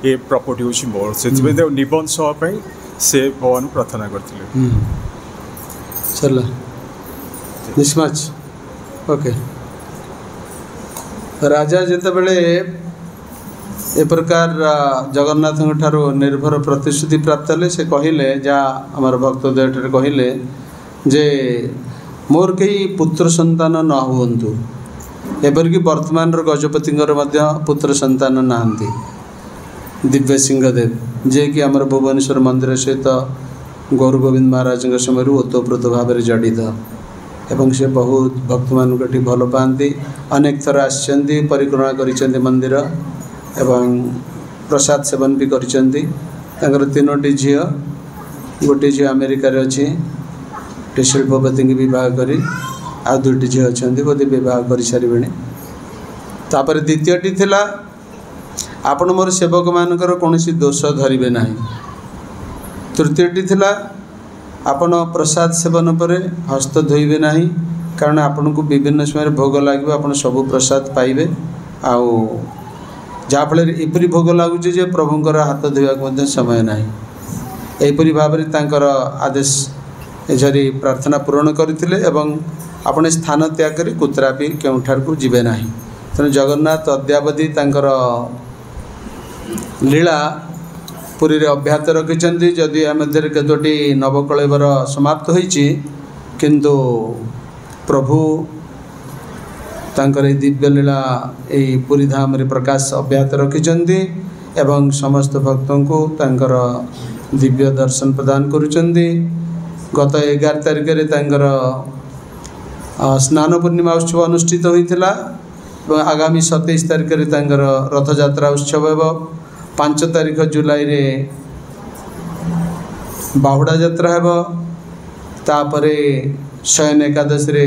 ये प्रॉपर्टी हूँ मोर से निबंध से भगवान प्रार्थना करते चला निष्माच ओके राजा जिते बड़े ए प्रकार जगन्नाथ ठारो निर्भर प्रतिश्रुति प्राप्त हेले से कहले जहाँ आमर भक्त देवटे कहले जे मोर कई पुत्र संतान न हुंतु एपरिक वर्तमान गजपति पुत्र संतान नहांती दिव्य सिंहदेव जे कि आमर भुवनेश्वर मंदिर सहित गौर गोविंद महाराज समय ओतप्रोत भाव में जड़ित एवं से बहुत भक्त मान भल पाती अनेक थर आसछन्ति परिक्रमा करिसेंति मंदिर एवं प्रसाद सेवन भी करिसेंति तांकर तीनोटी झील गोटे झील अमेरिका रे अछि शिल्पपति की बह करी आ दुईटी झील अच्छा बोधे बह कर सारे तापर द्वितीयटी थिला आपण मोर सेवक मानकर कौन दोष धरवे ना। तृतीयटी थिला आपण प्रसाद सेवन पर हस्त धोइबे ना कारण आपण को विभिन्न समय भोग लगे आप सब प्रसाद पाइबे आउ जहाँफल एपरी भोग लगुच प्रभुंर हाथ धोवा समय ना यहपरी भाव में आदेश एझरी प्रार्थना पूरण करथिले एवं आपण स्थान त्याग करी कुतरा भी केउठार को जीवे ना। तेणु जगन्नाथ अद्यावधि तांकर लीला पुरी रे अभ्यात रखिछन्ति जदि आ मध्य केतोटी नवकलेवर समाप्त होईछि किंतु प्रभु तांकर दिव्य लीला यही पुरी धाम रे प्रकाश अभ्यात रखिछन्ति एवं समस्त भक्तों को तांकर दिव्य दर्शन प्रदान करुछन्ति। गत 11 तारिख स्नान पूर्णिमा उत्सव अनुष्ठित होता आगामी 27 तारिख रथ यात्रा उत्सव है 5 तारिख जुलाई रे बाहुड़ा यात्रा है तापरे शयन एकादश रे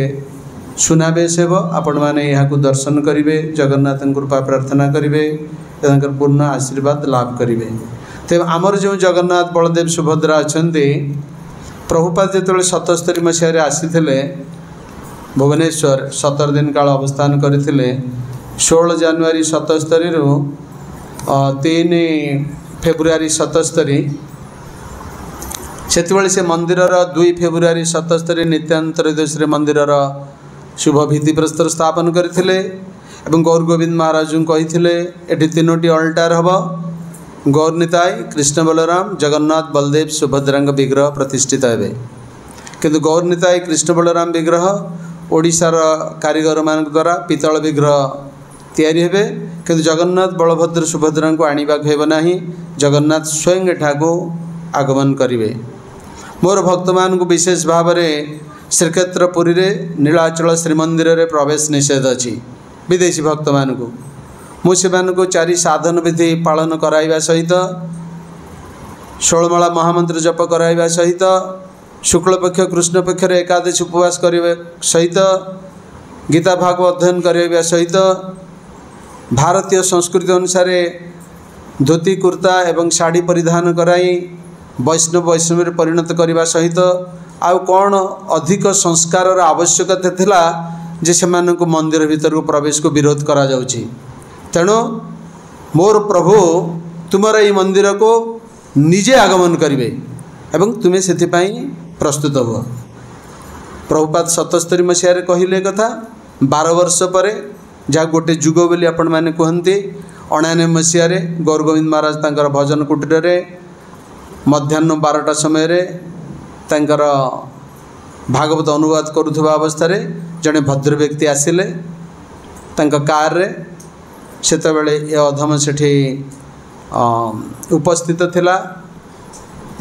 सुनावेश है आपण मैंने यहाँ दर्शन करेंगे जगन्नाथ कृपा प्रार्थना करेंगे पूर्ण आशीर्वाद लाभ करेंगे। तेज आमर जो जगन्नाथ बलदेव सुभद्रा अच्छा प्रभुपाद जो 77 मसीह आसी भुवनेश्वर 17 दिन काल अवस्थान करते 16 जनवरी 77 रु 3 फेब्रुआरी 77 से से मंदिर 2 फेब्रुआरी 77 नित्यान्तरदेश मंदिर शुभ भित्ति प्रस्तर स्थापन करते गौर गोविंद महाराज कही एटी 3टी अल्टार हम गौरनीताय कृष्ण बलराम जगन्नाथ बलदेव सुभद्रा विग्रह प्रतिष्ठित हे किंतु गौरनीताय कृष्ण बलराम विग्रह ओडिशार कारीगर मान द्वारा पितल विग्रह तैयारी हेबे किंतु जगन्नाथ बलभद्र सुभद्रा को आनिबा हेबो नाही जगन्नाथ स्वयं एठाको आगमन करिवे। मोर भक्त मान को विशेष भाव में श्रीक्षेत्र पुरी रे नीलाचल श्रीमंदिर रे प्रवेश निषेध अछि विदेशी भक्त मान को मुझे 4 साधन विधि पालन कराइबा सहित 16 महामंत्र जप कराइबा सहित शुक्ल पक्ष कृष्ण पक्ष एकादशी उपवास करने सहित गीता भागवत अध्ययन करने सहित भारतीय संस्कृति अनुसार धोती कुर्ता एवं साड़ी परिधान कराई वैष्णव परिणत करने सहित आउ कौन अधिक संस्कार आवश्यकता थिला जे से मंदिर भीतर को प्रवेश को विरोध करा जाउछि। तेणु मोर प्रभु तुमर ये मंदिर को निजे आगमन करेंगे एवं तुम्हें से प्रस्तुत हो। प्रभुपाद 77 मसीह कहले कथा 12 वर्ष पर जहाँ गोटे जुग बोली आपण मैंने कहते 99 मसीह गौर गोविंद महाराज तांकर भजन कुटीर रे मध्याह्न 12टा समय तांकर भागवत अनुवाद करुवा अवस्था जड़े भद्र व्यक्ति आसिले कार रे सेतबेले ए अधम सेठी उपस्थित थिला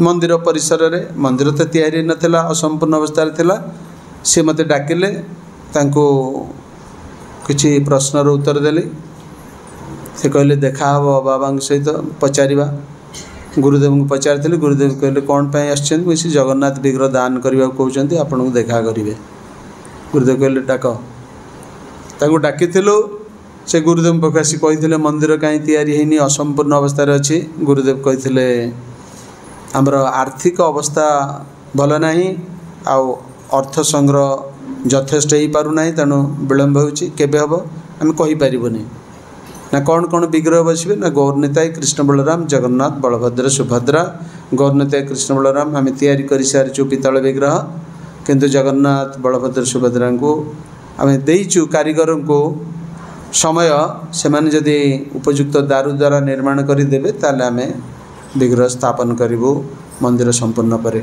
मंदिर परिसर रे मंदिर तो तैयारी नथिला असंपूर्ण अवस्था थिला से मते डाकिले तांको किछि प्रश्नर उत्तर देली से कहले देखा हो बाबा सहित पचारिबा गुरुदेव को पचारि गुरुदेव कहले कौन पे आछन से जगन्नाथ विग्रह दान करने कहते आपन को देखा करेंगे गुरुदेव कहले डाक ताको डाकिथिलु से गुरुदेव प्रकाशी कही मंदिर कहीं तैयारी हैनी असंपूर्ण अवस्था अच्छी गुरुदेव कही आमर आर्थिक अवस्था भल ना आउ अर्थ संग्रह यथेष्ट हो पारना तेणु विलम्ब होब आम कहीपरबनी ना कौन कौन विग्रह बसबे ना गौरनीताय कृष्ण बलराम जगन्नाथ बलभद्र सुभद्रा गौरनीताय कृष्ण बलराम आम तैयारी कर सारी पितल विग्रह किंतु जगन्नाथ बलभद्र सुभद्रा को आम देचु कारीगर को समय से माने जदि उपयुक्त दारू द्वारा निर्माण करदेवे ताले आम विग्रह स्थापन करूँ मंदिर संपूर्ण पर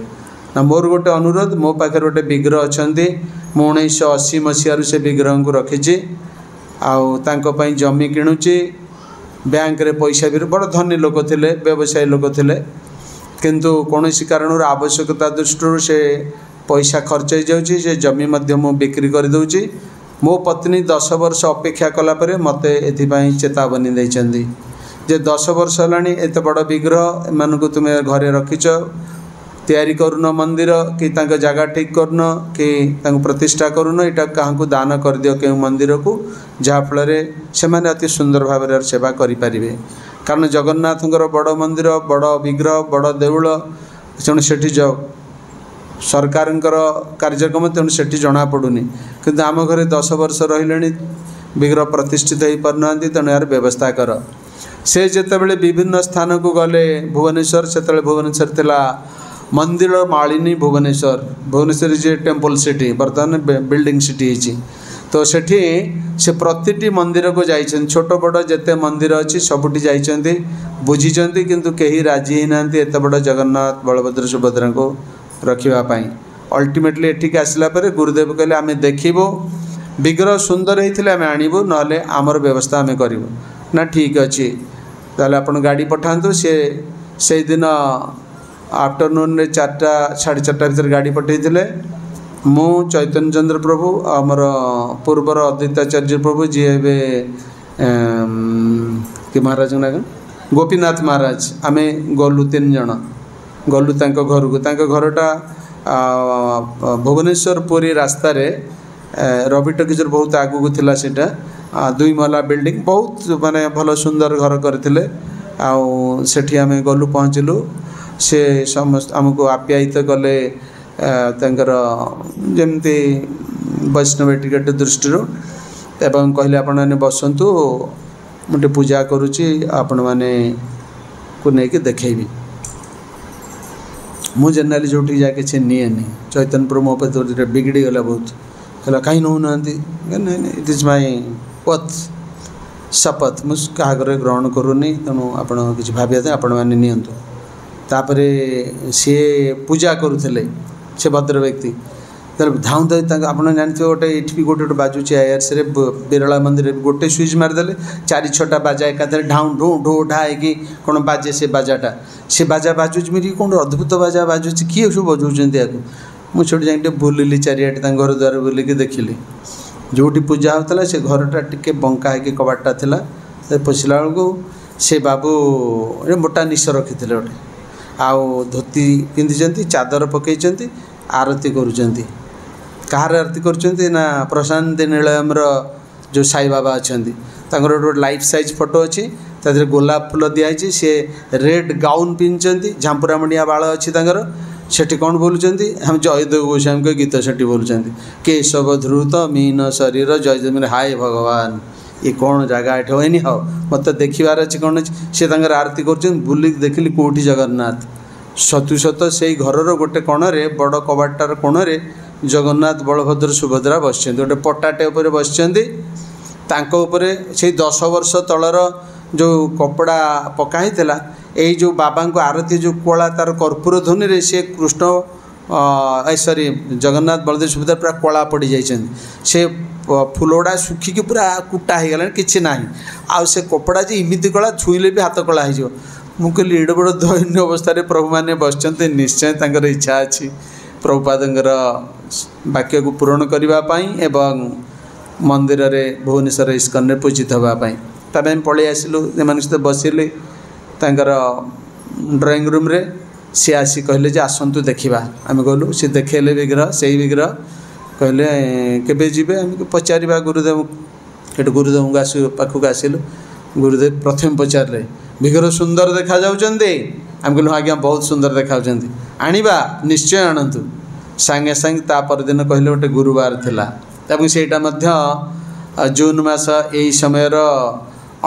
ना मोर गोटे अनुरोध मो पाखे गोटे विग्रह अच्छा 1980 मसीह से विग्रह को रखी आई जमी किणुची बैंक रे पैसा भी बड़ धनी लोक थे व्यवसायी लोक थे किंतु कौन कारण आवश्यकता दृष्टि से पैसा खर्च हो जाऊँगी से जमी मु बिक्री कर दूची मो पत्नी 10 वर्ष अपेक्षा कलापर मत ए चेतावनी देती जे 10 वर्ष है एत बड़ विग्रह एम तुम्हें घरे रखीच तैयारी करुन मंदिर कि जगह ठीक करुन कि प्रतिष्ठा करुन यहाँ क्या दान कर दियो के मंदिर को जहाँफल से मैंने अति सुंदर भाव सेवा करें कारण जगन्नाथ बड़ मंदिर बड़ विग्रह बड़ देउल तेणु से सरकार कार्यक्रम तेणु से जना पड़ूनी किंतु आम घरे 10 वर्ष रही विग्रह प्रतिष्ठित हो पारना तेणु यार व्यवस्था कर से जितेबाला विभिन्न स्थान को गले भुवनेश्वर से भुवनेश्वर थिला मंदिर मालिनी भुवनेश्वर जे टेम्पल सिटी बर्तमान बिल्डिंग सिटी होती तो सेठी से प्रतिटी मंदिर को जाइछन छोट बड़ जेते मंदिर अच्छी सबुठी जाइछन्ति बुझीचन्ति किंतु केही राजी ना एत बड़ जगन्नाथ बलभद्र सुभद्रा को रखापी अल्टीमेटली एठिक आसला पर गुरुदेव कहले आम देखिबो विग्रह सुंदर होते आम आणबू ना आमर व्यवस्था आम करूँ ना ठीक अच्छे ताले अपन गाड़ी पठातु से दिन आफ्टरनून रे 4टा 4:30 भीतर गाड़ी पठे मु चैतन्य चंद्र प्रभु आमर पूर्वर अद्वैताचार्य प्रभु जी ए कि महाराज ना गोपीनाथ महाराज आम गलु 3 जन गलु घर को घरटा भुवनेश्वर पुरी रास्ता रे रवि टकिजर बहुत आगू थिला सेटा 2 महला बिल्डिंग बहुत माने भल सुंदर घर करथिले सेठी आम गलु पहुँचलु से समस्त आमको आप्यायित कले जमती वैष्णव टिकेट दृष्टि एवं कहले आपण मैंने बसंतु मुझे पूजा करुच्ची आपण मैंने को लेकिन देखेबी मु जेनराली जो जाके छि निएनी चैतन्य प्रभु मो पे बिगड़ी गला बहुत कहला कहीं नौना नहीं इट इज माय पथ शपथ मुझ क्या ग्रहण करूनी तेणु आपण किसी भाविया आपण मैंने नियंतु तापरे सी पूजा करुले से भद्र व्यक्ति धाऊ धाऊ आप जानते गोटे ये गोटे बाजुची आईआरसी रे बिरला मंदिर गोटे स्विच मारिदे 4-6टा बाजा एकाधर ढाऊ ढो ढो ढा कि कौन बाजे से बाजाटा से बाजा बाजुच मेरी कौन अद्भुत बाजा बाजुची किए सब बजाऊँ या मुझे जाए बुलिली चारिआटे घर द्वार बुलिकी देखिली जोटी पूजा होता से घरटा टिके बंका है कबाटा था पशिला बेलू से बाबू मोटा निश रखी थे गोटे आउ धोती पिंधि चादर पकई आरती करुँच कहार आरती करुँच प्रशांत नीलयमर जो साई बाबा अच्छा गोटे लाइफ साइज फोटो अच्छी तादे गोलाप फूल दिखाई सी रेड गाउन पिंधि झांपुरा मंडिया बाल अच्छी सेठी कौन बोलुंट हम जयदेव गोस्वामी के गीत सेठी बोलुंट केशव ध्रुत मीन शरीर जयदेव हाय भगवान ये कौन जगह एठ होनी हाँ मत देखार अच्छे कौन सी आरती कर बुलिक देखिली कौटी जगन्नाथ सतु सत से घर गोटे कोणे बड़ कबाटार कोणे जगन्नाथ बलभद्र सुभद्रा बस गोटे पटाटे उपर बस से 10 वर्ष तलर जो कपड़ा पकाई यही जो बाबा को आरती जो कला तार कर्पूर ध्वनि रे से कृष्ण सॉरी जगन्नाथ बलदेव सुभद्रा पूरा कला पड़ जाइए से फुलगुड़ा सुखिकी पूरा कुटा हो गला कि ना आउ से कपड़ा जे इमिति कला छुईले भी हाथ कला हो मुझे एड बड़ दैन्य अवस्था प्रभु मैंने बस निश्चय इच्छा अच्छी प्रभुपादଙ୍କର वाक्य को पूरण करने एवं मंदिर रे भुवनेश्वर इस्कन पूजित होगापाई तबे हम पलि आसिलु सहित बसिले ड्राइंग रूम रे सी आसी कहले जे आसंतु देखिबा आम गलु सी देखेले विग्रह से विग्रह कहले केबे जीवे आम पचारिबा गुरुदेव हेटु गुरुदेव आसु पाखक आसिलु गुरुदेव प्रथम पचारे विग्रह सुंदर देखा जाउचंदी आम कहलु आज्ञा बहुत सुंदर देखा आनिबा निश्चय आणंतु सांगे सांगे ता परदिन कहले गोटे गुरुवार थिला तब सेटा मध्य जून मास यही समय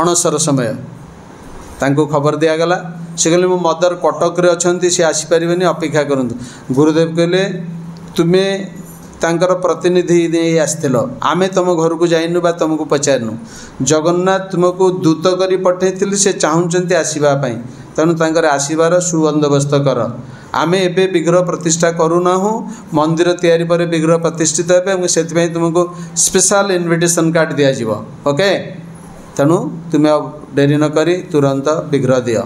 अणसर समय तांको खबर दिया गला से कहले मो मदर कटक रे अछंती से आसी परिबेनी अपेक्षा करंतु गुरुदेव कहले तुमे तांकर प्रतिनिधि नहीं आसथिलो आमे तुम घर को जाइनु बा तुमको पचारनु जगन्नाथ तुमको दूत करी पठेइथिले से चाहुचंती आसीबा पई तेणु तांकर आसीबार सुबंदोबस्त कर आमे एबे विग्रह प्रतिष्ठा करूना हूँ मंदिर तैयारी पर विग्रह प्रतिष्ठित है से तुमको स्पेशल इनविटेशन कार्ड दि जाव ओके तेणु तुम्हें अब डेरी न करी तुरंत विग्रह दियो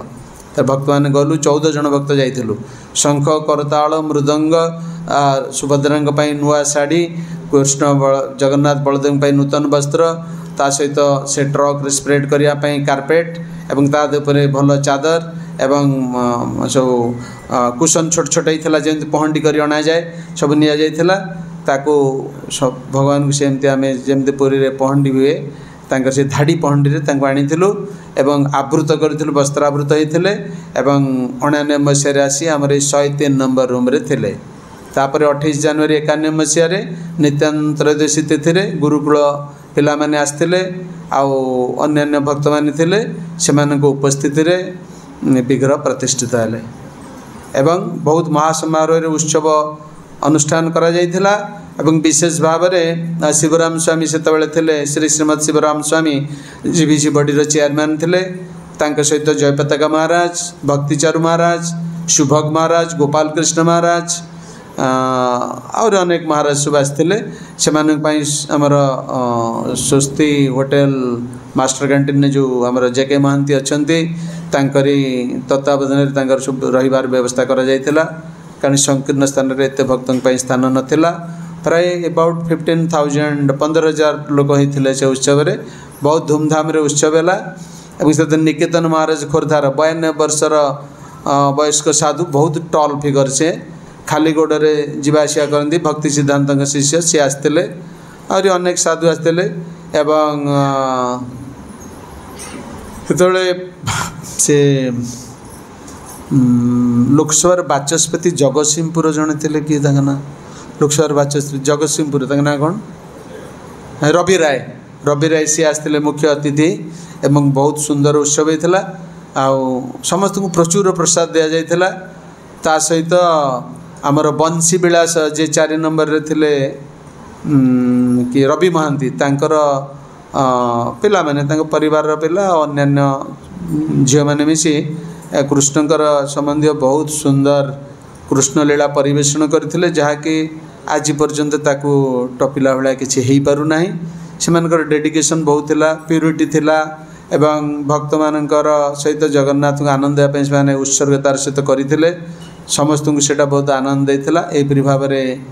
तो भक्त मैंने गलु 14 जन भक्त जाइलु शंख करताल मृदंग सुभद्रा नुआ शाढ़ी कृष्ण जगन्नाथ बलदेव नूतन वस्त्र ता सहित से ट्रक स्प्रेड करने कार्पेट एवं तादे भल चादर एवं सब कुशन छोट छोट होता जमी पहंडी कर अणा जाए सब नि ताको सब भगवान को सेमती आम जमी पुरी रे पहंडी हुए तांकर से धाड़ी पहंडी रे तांको आनिथिलु एवं आवृत करथिलु वस्त्रावृत होइथिले एवं 99 मसीह आसी आमर 103 नंबर रूम रे थिले तापर 28 जनवरी 91 मसीह रे नित्यानंद त्रयोदशी तिथि रे गुरुकुल पिला माने आस्थिले आउ अन्य भक्त माने थिले सेमानक उपस्थिति रे विग्रह प्रतिष्ठित हेले एवं बहुत महासमारोह रे उत्सव अनुष्ठान करा जाइथिला एवं विशेष भाव में शिवराम स्वामी से थे श्री श्रीमद शिवराम स्वामी जीवीसी बॉडी चेयरमैन थे सहित जयपताका महाराज भक्तिचारू महाराज शुभक महाराज गोपाल कृष्ण महाराज और अनेक महाराज सब आसते से आमर स्वस्ति होटेल मास्टर कैंटीन जो आमर जेके महांती अच्छा तत्वावधान सब रही व्यवस्था करा जाइथिला कारण संकीर्ण स्थान रे एते भक्तों स्थान नथिला प्राय अबाउट 15,000 लोक होते से उत्सव रे बहुत धूमधाम रे उत्सव है से निकेतन महाराज खोर्धार 92 वर्षर वयस्क साधु बहुत टॉल फिगर से खाली गोड़े जावासिया करती भक्ति सिद्धांत शिष्य सी आसते और अनेक साधु आसते एवं से लोकसभा बाचस्पति जगतसिंहपुर जड़े थे किए ना लोकसभा बाचस्पति जगतसिंहपुर ना कौन रवि राय सी आसते मुख्य अतिथि एवं बहुत सुंदर उत्सव होता आउ समस्त को प्रचुर प्रसाद दि जाइथिला ता सहित आमर बंशी विलास जे 4 नंबर रे थिले कि रवि महांती तांकर पिला माने तांको परिवार पिला अन्य झील मैंने मिसी कृष्णकर संबंधी बहुत सुंदर कृष्ण लीला परिवेषण करथिले जहाँकि आज पर्यंत ताकू टपिला भाया किसी हो पारना से डेडिकेशन बहुत थिला प्यूरिटी थिला एवं भक्त मानकर सहित जगन्नाथ को आनंद देवाई उत्सर्गतार सहित करते समस्त को सेटा बहुत आनंद देता एपरी भाव में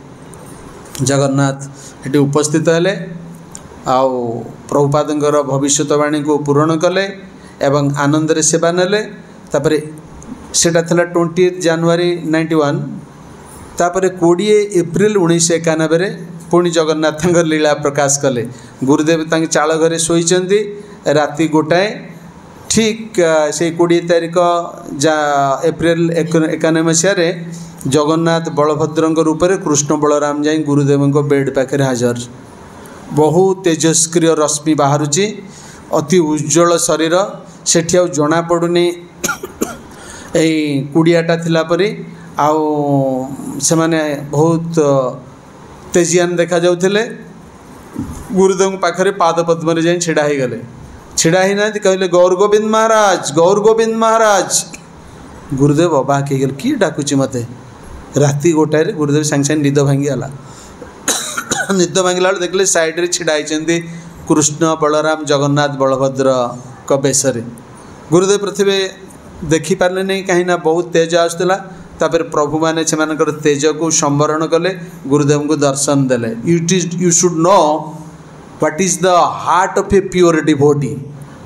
जगन्नाथ ये उपस्थित हेले आउ प्रभुपादर भविष्यवाणी को पूरण कले एवं आनंद रे सेवा नेले तापरे सेटा थिला 20 जनवरी 91 तापरे 20 एप्रिल 1991 रे पुणी जगन्नाथ लीला प्रकाश कले गुरुदेव तांके चाल घरे शोइचंती राति गोटाए ठीक से 20 तारीख एप्रिल 91 मसीह जगन्नाथ बलभद्र रूप में कृष्ण बलराम जाई गुरुदेव बेड पाखे हाजर बहुत तेजस्क्रिय रश्मि बाहरुची अति उज्जवल शरीर सेठी आ जना पड़ुनी कुड़ियाटा थिला परी आउ से माने बहुत तेजियान देखा जाउथिले गुरुदेव पाखरे पाद पद्म जाई छिड़ा ही गले छिड़ा ही ना कहले गौर गोविंद महाराज गुरुदेव अबाक हो गल किए डाकुची मते राति गोटाए गुरुदेव सांगे सांगे निद भांगी गला निद भांगला देखले साइड रे छिड़ा होती कृष्ण बलराम जगन्नाथ बलभद्र बेशरे गुरुदेव पृथ्वी देखी पारे नहीं कहीं बहुत तेज आसला तापर प्रभु माने सेमानकर तेज को संवरण कले गुरुदेव को दर्शन देले you should know what is the heart of a pure devotee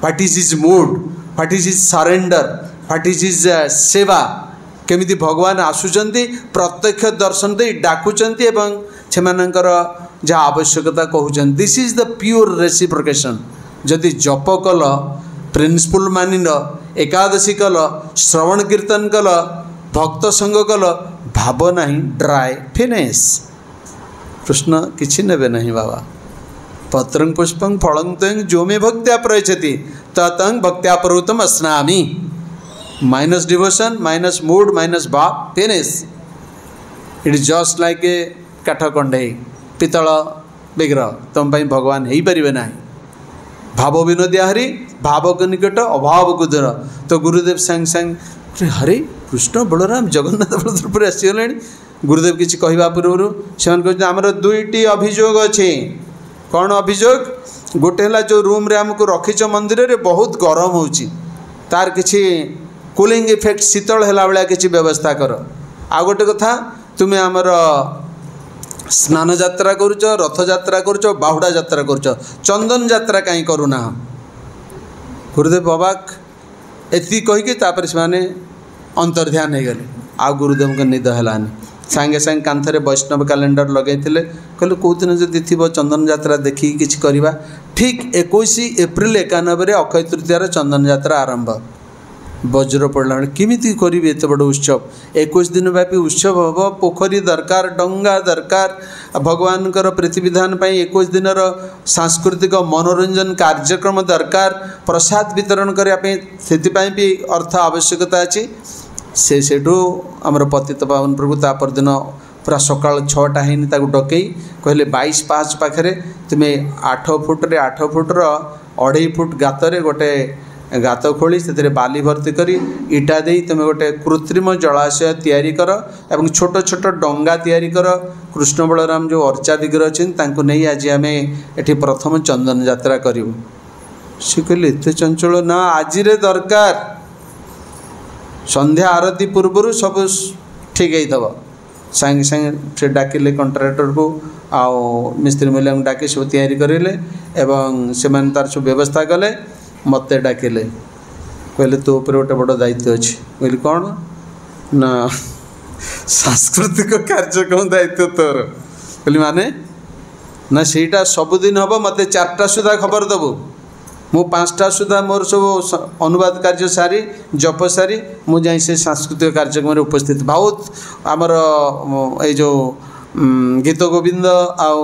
what is his mood what is his surrender what is his सेवा केमिति भगवान आसुचंती प्रत्यक्ष दर्शन दे डाकुचंती एवं सेमानकर जहाँ आवश्यकता कहउचन this is the pure reciprocation जदि जप कल प्रिंसिपल मानिन एकादशी कल श्रवण कीर्तन कल भक्त संग कल भाव नहीं ड्राई फिनिश कृष्ण किछि नेबे नहीं बाबा पत्रं पुष्पं फलं त्वं जो मे भक्त्या प्रयच्छति ततं भक्त्या प्रवृत्तम अस्नामि minus devotion minus mood minus भाव finish it is just like a काठकंडे पितल विग्रह तुम भगवान हो पारे ना भाव विनोदिया हरि भाव को निकट अभाव को दूर तो गुरुदेव सांग सांग हरे कृष्ण बलराम जगन्नाथ बलदेव पर आसीगले गुरुदेव किसी कहवा पूर्व से आमर दुईटी अभियोग अच्छे कौन अभियोग गोटे है जो रूम रे आमको रखीच मंदिर रे बहुत गरम हो तार किसी कूलिंग इफेक्ट शीतल है भाया किसी व्यवस्था कर आ गोटे कथा तुम्हें आमर स्नान यात्रा करुच रथ यात्रा करुच बाहुड़ा यात्रा करुच चंदन यात्रा कहीं करूना गुरुदेव अबाक एति कहीकि से अंतर्ध्यान हो गले आ गुरुदेव को निद है सांगे सांगे कांथरे वैष्णव कैलेंडर लगे कहले कौ दिन जदि थी चंदन यात्रा देखिए किसी करवा ठीक 21 एप्रिल 91 अक्षय तृतीयार चंदन यात्रा आरंभ वज्र पड़ा केमिति करी एत बड़ उत्सव 21 दिन व्यापी उत्सव हम पोखरी दरकार डंगा दरकार भगवान प्रीति विधान 21 दिन सांस्कृतिक मनोरंजन कार्यक्रम दरकार प्रसाद वितरण करने भी अर्थ आवश्यकता अच्छी से आमर पतित पावन प्रभु तापर दिन पूरा सकाल 6टा है डकई कहले 22 पाँच पाखे तुम्हें 8 फुट 8 फुटर 2.5 फुट गातर गोटे गात खोली से बाली भर्ती करी इटा दे तुम गोटे कृत्रिम जलाशय तैयारी कर एवं छोट छोट डंगा तैयारी कर कृष्ण बलराम जो अर्चा विग्रह अच्छे नहीं आज आम ये प्रथम चंदन यात्रा करूँ सी कहले एत चंचल ना आज दरकार संध्या आरती पूर्व सब ठीक है सांगे सांगे से डाकिले कंट्राक्टर को आओ मिस्त्री मूल्य डाकी सब तैयारी करेले एवं से तार सब व्यवस्था कले मत डाकिले कहले तो ऊपर गोटे बड़ दायित्व अच्छे कहली कौन ना सांस्कृतिक कार्यक्रम दायित्व तोर कहली माने ना सेटा सबुदिन हम मत 4टा सुधा खबर दबु मु 5टा सुधा मोर सब अनुवाद कार्य सारी जप सारी मुझे से सांस्कृतिक कार्यक्रम में उपस्थित बहुत आमर ये जो गीत गोविंद आउ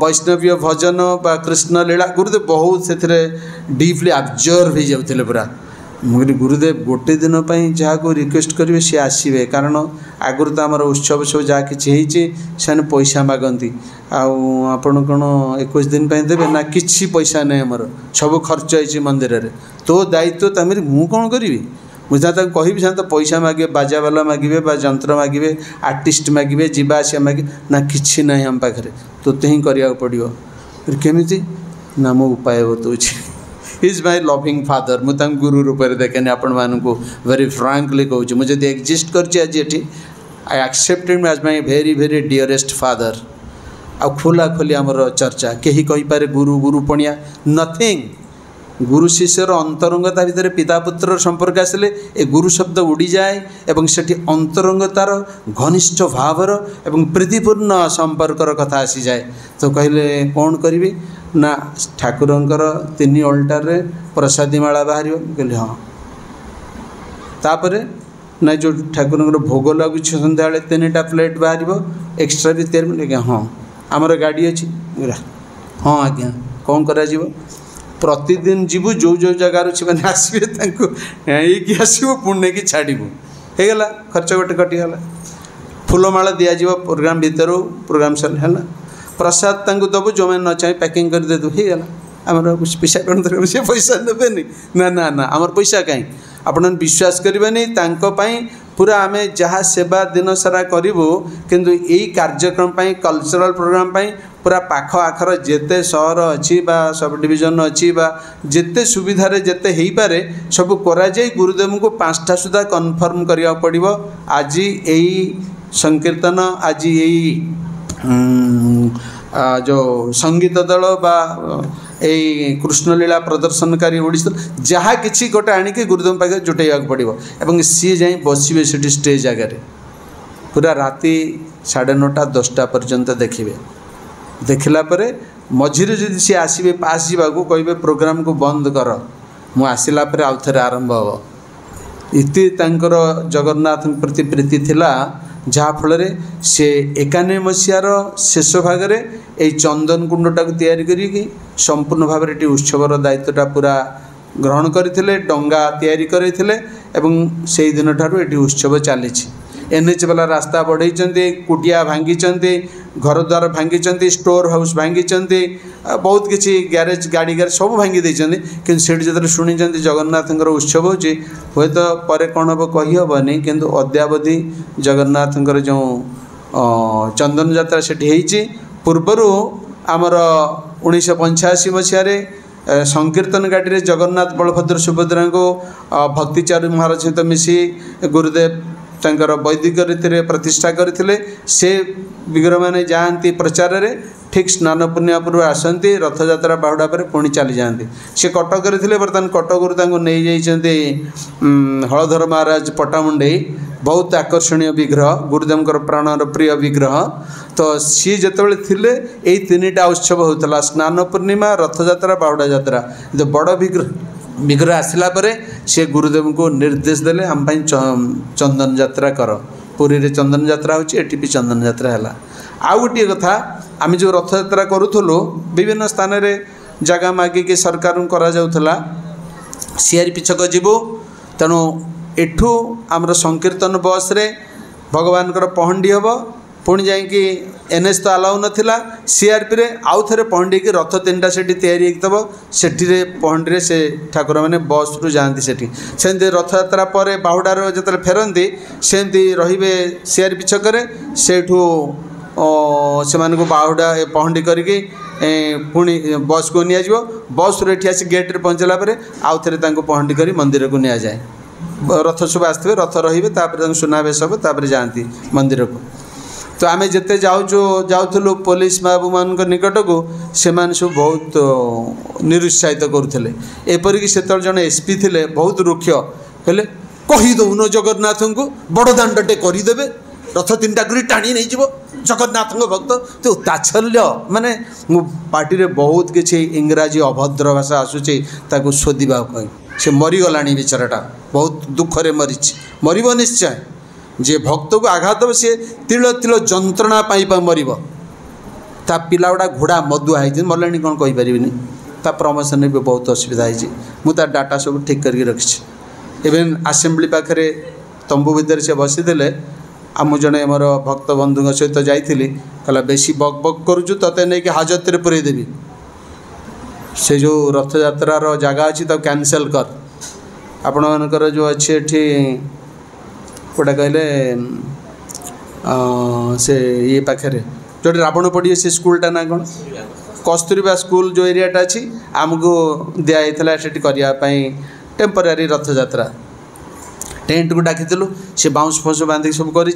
वैष्णवीय भजन बा कृष्ण लीला गुरुदेव बहुत से डीपली ऑब्जर्व हो जाते पूरा मुझे गुरुदेव गोटे दिन जहाँ को रिक्वेस्ट करेंगे सी आसवे कारण आगुरी तो आमर उत्सव सब जहाँ कि से पैसा मागती आपण कौन 21 दिन देवे ना किसी पैसा नहीं आमर सब खर्च होती मंदिर रे तो दायित्व तमें मु कौन करी मुझे जहाँ कहि जहाँ तो पैसा मागे बाजा वाला मागे बा जंत्र मागे आर्टिस्ट मागे जीवा आसिया मागे ना कि ना आम पाखे तोते ही करा पड़ो केमी ना मो उपाय बताऊँ इज माय लविंग फादर मुझे गुरु रूप में देखेनि आपण मानू वेरी फ्रांकली कहूँ मुझे एक्जिस्ट कर आज ये I accepted as my very very dearest father आ खोला खोली आमर चर्चा कहीं कहीपे गुरु गुरु पणिया नथिंग गुरु शिष्यर अंतरंगता भितर पिता पुत्र संपर्क आसिले ए गुरु शब्द उड़ी जाए एवं सेठी अंतरंगतार घनिष्ठ भावर एवं प्रीतिपूर्ण संपर्कर कथा आसी जाए तो कहले कौन करी ना ठाकुरंकर 3 अल्टार रे प्रसादी माला बाहर कहले हाँ तापर ना जो ठाकुरंकर भोग लगुच सन्ध्या 3टा प्लेट बाहर एक्सट्रा भी तैयार हाँ आमर गाड़ी अच्छी हाँ आज्ञा कौन करा प्रतिदिन जीवु जो जो जगार से आसवे आसो पुणी नहीं छाड़ू होगला खर्च गोटे कटिगला फूलमाला दिज्व प्रोग्राम भितर प्रोग्राम है प्रसाद दबु जो मैंने न चाहे पैकिंग कर देदु होगला आमर पैसा कौन दरकार से पैसा नेबेनि ना ना ना आमर पैसा कहीं आपण विश्वास करेंगे पूरा आमे जहाँ सेवा दिन सारा करूँ किंतु यही कार्यक्रम कल्चरल प्रोग्राम पूरा पाख आखर जेते सहर अच्छी सब डिविजन अच्छी जेते सुविधार जेते हो पारे सब करा गुरुदेव को 5टा सुधा कन्फर्म करिया पड़िबो। आज यही संकीर्तन आज यही जो संगीत दल बा यही कृष्णलीला प्रदर्शनकारी ओडिशा जहाँ किसी गोटे आणिक गुरुदेव पाखे जुटाइवा पड़ो और सी जाए बसवे से स्टेज आगे पूरा राति 9:30 10टा पर्यंत देखिए। देखला परे मझिरे जदि सी आसबे पास जावाक कहे प्रोग्राम को बंद कर मु आसिला परे आउ थे आरंभ हम इति तांकर जगन्नाथ प्रति प्रीति थिला जहाँफल से 91 मसीहार शेष भाग में यही चंदन कुंडटा को तैयारी करी संपूर्ण भाव में उत्सवर दायित्वटा पूरा ग्रहण करते डंगा तैयारी करते एवं से दिन ठारू ये उत्सव चली NH वाला रास्ता बढ़ई कुटिया भांगी घर द्वार भांगी स्टोर हाउस भांगी बहुत किसी ग्यारेज गाड़ी गाड़ी सब भांगी कि जो शुणी जगन्नाथ उत्सव हो हे तो पर कौन हम कहीहबनी कि अद्यावधि जगन्नाथ जो चंदन यात्रा से पूर्वर आमर 1985 मसीह संकीर्तन गाड़ी में जगन्नाथ बलभद्र सुभद्रा को भक्तिचार्य महाराज सहित मिसी गुरुदेव तांकर वैदिक रीति प्रतिष्ठा करते से विग्रह मैंने जाती प्रचार रे ठीक स्नान पूर्णिमा पूर्व आसती रथ यात्रा बाहुड़ा पर पुणी चली जाती से कटक बर्तमान कटकू नहीं जाइए हलधर महाराज पटामुंडे बहुत आकर्षणीय विग्रह गुरुदेव प्राणर प्रिय विग्रह तो सी जिते थे यही 3टा उत्सव होता स्नान पूर्णिमा रथ यात्रा बाहुड़ा यात्रा जो बड़ विग्रह आसला परे से गुरुदेव को निर्देश देले हम चंदन यात्रा कर पुरी रे चंदन यात्रा होची एटी भी चंदन यात्रा है। आउ गोटे कथा आम जो रथ यात्रा करूँ विभिन्न स्थान रे जगह मागिकी सरकार करा जाउथला सीआरपी छक जीवु तेणु एठू आमर संकीर्तन बस रे भगवान पहंडी हम पुणी जाकि NH तो अलाउ नाला सीआरपी रे आउ थे पहंडी की रथ 3टा से तैयारी से पहंडी से ठाकुर मैंने बस रु जाती से रथ यात्रा पर बाहुडार जो फेरती सेमती रे सीआरपी छकरे सेठू से बाहुडा पहंडी करके पुणी बस को नि बस रे आसी गेट रे पहुँचला आउ थे पहंडी कर मंदिर को नि जाए रथ सब आसते रथ रे सुनावेश हम जाती मंदिर को तो आम जिते जाऊँ पुलिस बाबू मान निकट को से सब बहुत निरुत्साहित करुले एपरिक से जन एसपी थे बहुत रुक्ष कहले कहीदौन जगन्नाथ को बड़ दांडटे करदे रथ 3टा कर टाणी नहीं जगन्नाथ भक्त तो ताच्छल्य माने मो पार्टी रे बहुत किसी इंग्राजी अभद्र भाषा आसूची ताको शोधिबा से मरीगला बेचाराटा बहुत दुखरे मरीब निश्चय जे भक्त को आघात दब सी तिल तिल जंत्रणा मर ता पिला गुड़ा घोड़ा मदुआ है मरला कौन कहीपरि ता प्रमोशन भी बहुत असुविधा है मुझे डाटा सब ठीक करके रखी इवेन आसेम्बली पाखे तंबू भितर से बसीदे आम जड़े मोर भक्त बंधु सहित जाइली कहला बेसी बक बक करुचु तते नहीं कि हाजत रे पुरे देवी से जो रथ यात्रार जगह अच्छी तो कैंसल कर आपण मानकर जो अच्छे एठी गोटा कहले से ये पाखे जो रावण पड़े से स्कूलटा ना कौन कस्तूरबा स्कूल जो एरियाटा अच्छी आमको दिखाई से करने टेम्परारी रथ यात्रा टेंट को डाकिलु से बाउंस फौस बांधिक सब कर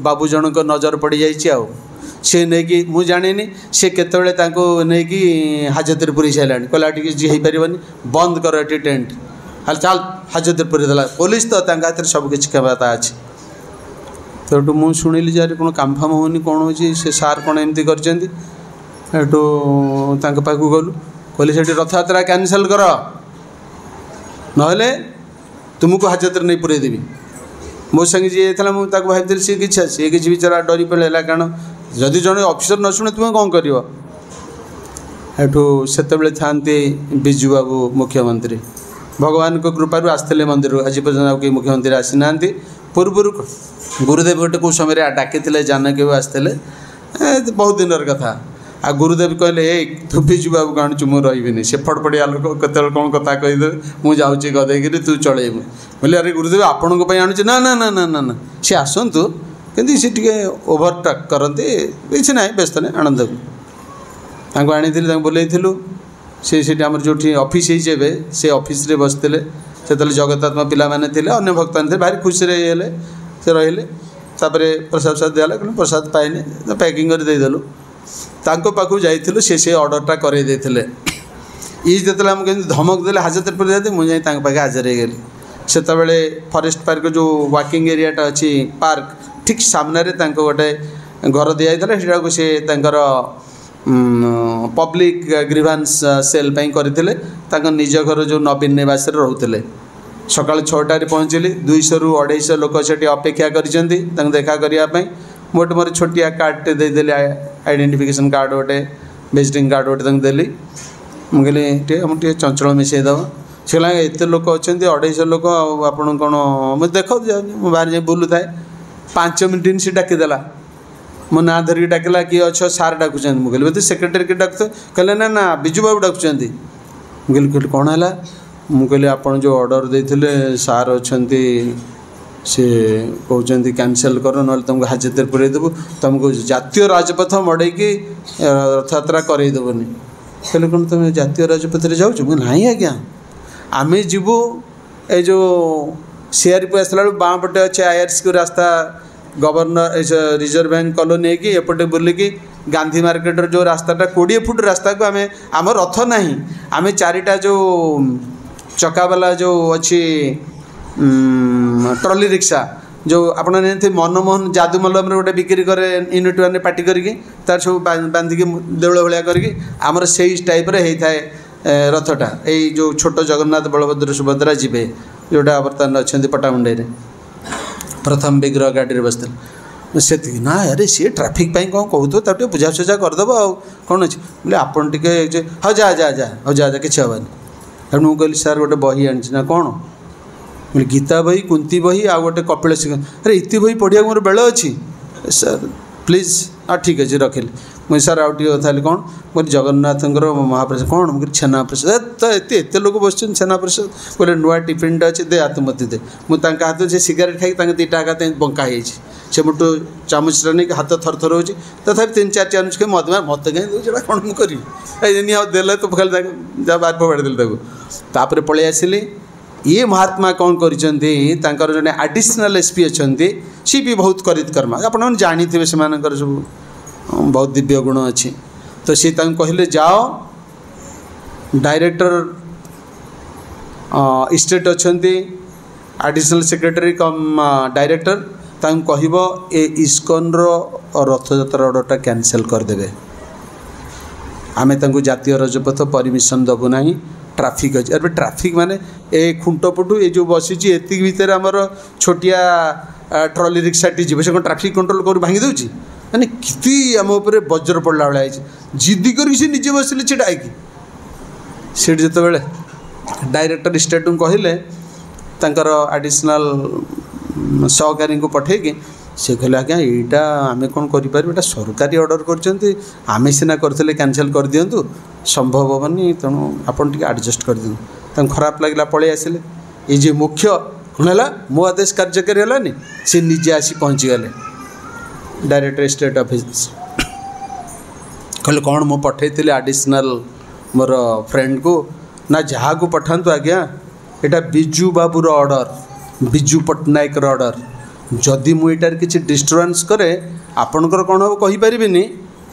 बाबू जनक नजर पड़ जाइए सी नहीं मुझे जानी सी केतले नहीं हाजत पूरी सारा कहला जी हो पारनि बंद कर ये टेंट हाल चल हाजत पूरी देला पुलिस तो हाथ सब किसी क्षमता अच्छी तो मुझे शुणिली जे कौन काम फाम होनी कौन हो से सार कौन एमती करठू पाक गलु कहली से रथ यात्रा कैंसल कर ना तुमको हाजत नहीं पूरे देवी मो संगे जी था मुझे भाई सी किसी सी किसी बेचारा डरी पड़ेगा कारण जदि जड़े अफिसर न शुणे तुम्हें कौन कर से था बिजू बाबू मुख्यमंत्री भगवान को कृपारू आसते मंदिर आज पर्यटन कई मुख्यमंत्री आसी ना पूर्व गुरुदेव गोटे कौ समय डाकी जानकी आसते बहुत दिन कथा आ गुरुदेव कहले ए तू बिजू बाबू को आणुचु मु रहिबिनी से फटफटिया लोक केतेल कोन कथा कहिदे मु जाउची गदेगिरी तू चलेबु बोले अरे गुरुदेव आपण को पई आणुची ना ना ना ना ना ना से आसंतु किंतु से टिके ओवरटेक करते किसी ना व्यस्त नहीं आनंद को आनी बोलू से आम जो ऑफिस होइबे से ऑफिस रे बसते से जगतात्मा पिला माने थिले अन्य भक्तन थे भारी खुशी रे से रहिले तापरे प्रसाद दिला प्रसाद पाइने तो पैकिंग कर देदेलु तांको पाखु जाइथिलु से ऑर्डरटा करे देथिले ई जेतले हम धमक देले हाजत पर जाते मुझे तांको पाखे हाजर हो गली से फॉरेस्ट पार्क जो वॉकिंग एरियाटा अच्छी पार्क ठीक सामने रे तांको गोटे घर दिया जाता से पब्लिक ग्रीवांस सेल करते निज घर जो नवीन निवास रोते सका 6टार पहुँचली 200 ରୁ 250 लोक से अपेक्षा कर देखा करने मोटे मोर छोटिया कार्डटे देदेली आइडेंटिफिकेशन कार्ड गोटे विजिटिंग कार्ड गोटे देली मुझे टे चंचल मिसईदेव से एत लोक अच्छा 250 लोक आपड़ कौन मुझे देख बाहर जाए बुलू थाए 5 मिनट से डाकीदेला मो ना धरिकी डाकला किए अच्छ सार डाकुं मुझे बोलते सेक्रेटरी के डाक कहले ना ना बिजू बाबू डाकुं मुझे कौन है मुझे आप जो ऑर्डर देते सार अच्छा सी कहते कैंसल कर ना तुमको हाजत पुरेदेबू तुमको जातीय राजपथ मड़ेकी रथ यात्रा करईदेवनी कहले कौन तुम जातीय राजपथ जाऊँ मुझे ना आज्ञा आम जीवु ये जो सीआरपी आसला बाँ पटे अच्छे IRC को रास्ता गवर्नर रिजर्व बैंक कॉलोनी की एपटे बुलिकी गांधी मार्केटर जो रास्ताटा 20 फुट रास्ता को आम आम रथ ना आम 4टा जो चकावाला जो अच्छी ट्रॉली रिक्शा जो आप मनमोहन जादू मलम गोटे बिक्री करे यूनिट वन पार्टी करके तार सब बांधिकी देउल भाया करके आमर से टाइप होता है रथटा यही जो छोट जगन्नाथ बलभद्र सुभद्रा जीवे जोटा बर्तमान अच्छा पटामुंडे प्रथम विग्रह गाड़ी बसते से ना अरे सी ट्राफिक कौन कहू तो बुझा सुझा करदेव आ कौन अच्छे बोले आपन टे हाँ जा जा जा हाँ जा जा किसी हेनी तेणु मुझे कहली सार गोटे बही आनी ना कौन बोले गीता बही कुंती बही आ गोटे कपिल सिंह अरे इति बही पढ़िया मोर बेल अच्छी सर प्लीज हाँ ठीक अच्छे रखिली मुझे सार आउ कथा कौन बोले जगन्नाथ महाप्रसाद कौन मुझे छेना प्रसाद तो एत लोक बस छेना प्रसाद बोले नुआ टिफिन अच्छे दे हाथ मत दे मुझे हाथ से सिगारेट खाई दुईटा हाथ बंका से मुठू चामचटा नहीं हाथ थर थर हो तथा 3-4 चामच के मत मत कहीं दूसरा कौन मुझे करी देले तो खाली जा बाहर फोड़देली पलि आसिली ये महात्मा कौन कर जड़े आडिशनाल SP अच्छा सी भी बहुत करितकर्मा आपने जानी से सब बहुत दिव्य गुण अच्छी तो सी कहले जाओ डायरेक्टर स्टेट अच्छा आडिशनल सेक्रेटरी कम डायरेक्टर कहब ए इस्कन रथ यात्रा ऑर्डरटा कैंसल करदे आमे जातीय राजपथ परमिशन दबू ना ट्राफिक अच्छे अरे ट्राफिक माने ए खुंटपटू ये जो बसी एति भितर आमर छोटिया ट्रॉली रिक्शाटी जी से ट्राफिक कंट्रोल कर भांगी दूची मैंने किती आम उपर वज्र पड़ा भाई जिद्दी कर निजे बसिले छिड़ाई से जो डायरेक्टर स्टेट को कहले आडिशनाल सहकारी को पठेकी से कहले आज्ञा यहाँ आम कौन कर सरकारी ऑर्डर कर सीना करते कैंसल कर दिंतु संभव हेनी तेणु आपड़ टे आडजस्ट कर दिखाँ खराब लगे पलि आसिले ये जो मुख्य कौन है मो आदेश कार्यकारी है सी निजे आसी पहुँची गले डायरेक्टर स्टेट ऑफिस कहले कौन मु पठे आडिशनाल मोर फ्रेंड को ना जहाँ को पठातु आज्ञा यहाँ बिजू बाबूर ऑर्डर बिजू पट्टनायक ऑर्डर जदि मुझार किसी डिस्टर्बांस करे आपणकर कौन हम कहीपरि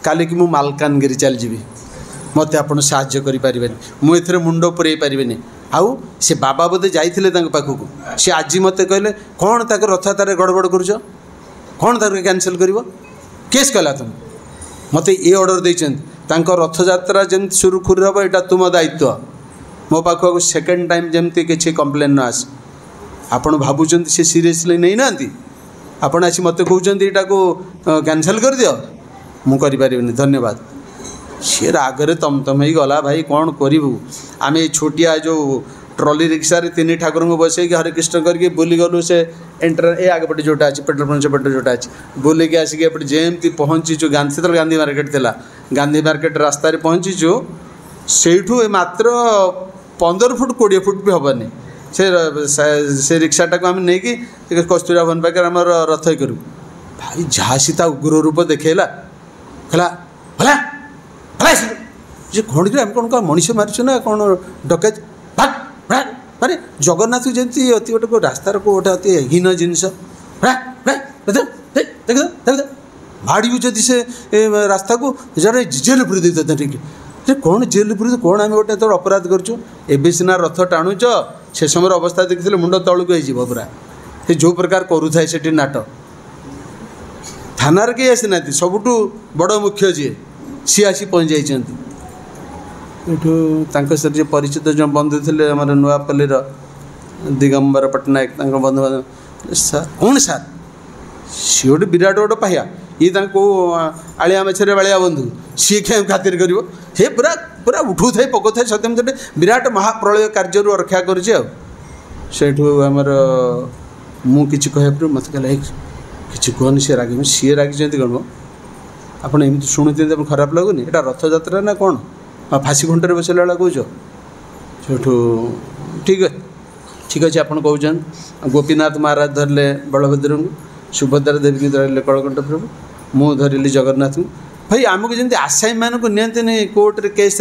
काली कि मु मालकानगिरी चलजी मत आप साहाय्य करें मुझे मुंड पुरे पारे आउ से बाबा बोधे जाइए पाखक सी आज मत कहले कौन तक रथयात्रा गड़बड़ कर कौन तक कैंसल कर केस कला तुम मत ये ऑर्डर देते रथ यात्रा जमी सुरखुरी हम यहाँ तुम दायित्व मो पाखक सेकेंड टाइम जमती किसी कंप्लेन न आस आपड़ भावुं सी सीरीयसली नहीं ना आपड़ आसी मत कहते यहाँ को कैंसल कर दियो मुझे धन्यवाद सी रागरे तम तम ही गला भाई कौन करूँ आम छोटिया जो ट्रॉली रिक्शा रे 3 ठाकुर को बसई हरे कृष्ण करके बुली गलु से एंटर ए आगपटे जोटा अच्छी पेट्रोल पंप पटे जोटा अच्छी बुलिक आसिक एपटे जेमती पहुँचीचु से गांधी मार्केट थिला गांधी मार्केट रास्ता पहुँचीचु सेठू मात्र 15 फुट 20 फुट भी हेनी से रिक्शाटा को आम नहीं कि कस्तूरा भवन पाखे आम रथ करूँ भाई जहाँ सी उग्र रूप देखला कहला भला भला जे कौन आम कौन कौन मनीष मारिଛୁ ना कौन डकैत माने जगन्नाथ जमी अति गोटे रास्तार को गोटे अति हीन जिनस भाड़ू जदि से रास्ता को जड़े जेल पूरी देते ठीक कौन जेल पूरी कौन आम गोटे अपराध करूँ एबे सिना रथ टाणुच से समय अवस्था देखते मुंड तौक हो पूरा से जो प्रकार करूए से नाट थानार कहीं आसी ना सबुठू बड़ मुख्य जी सी आसी पहुँच जाइए सर परिचित जो बंधु थे आम नुआपल्लीर दिगंबर पट्टनायक बंधु बांधव सर कौन सर सी गोटे विराट गोटे पाहिया ये आलिया मेछरे बालिया बंधु सी क्या खातिर कर पूरा पूरा उठू थे पकौ थे सत्य गोटे विराट महाप्रलय कार्य रक्षा करमर मुझे कह मत कहला कि कहनी सी राग सी रागी कौन आपड़ एमती शुणुते खराब लगुनि एटा रथ यात्रा ना कौन फाँसी घंटे बसला वाला कौच से ठीक अच्छे आप कौन गोपीनाथ महाराज धरले बलभद्र को सुभद्रा देवी की धरले कलकंठ प्रभु मु धरली जगन्नाथ को भाई आमको जमी आसामी मान को नि कोर्ट रे केस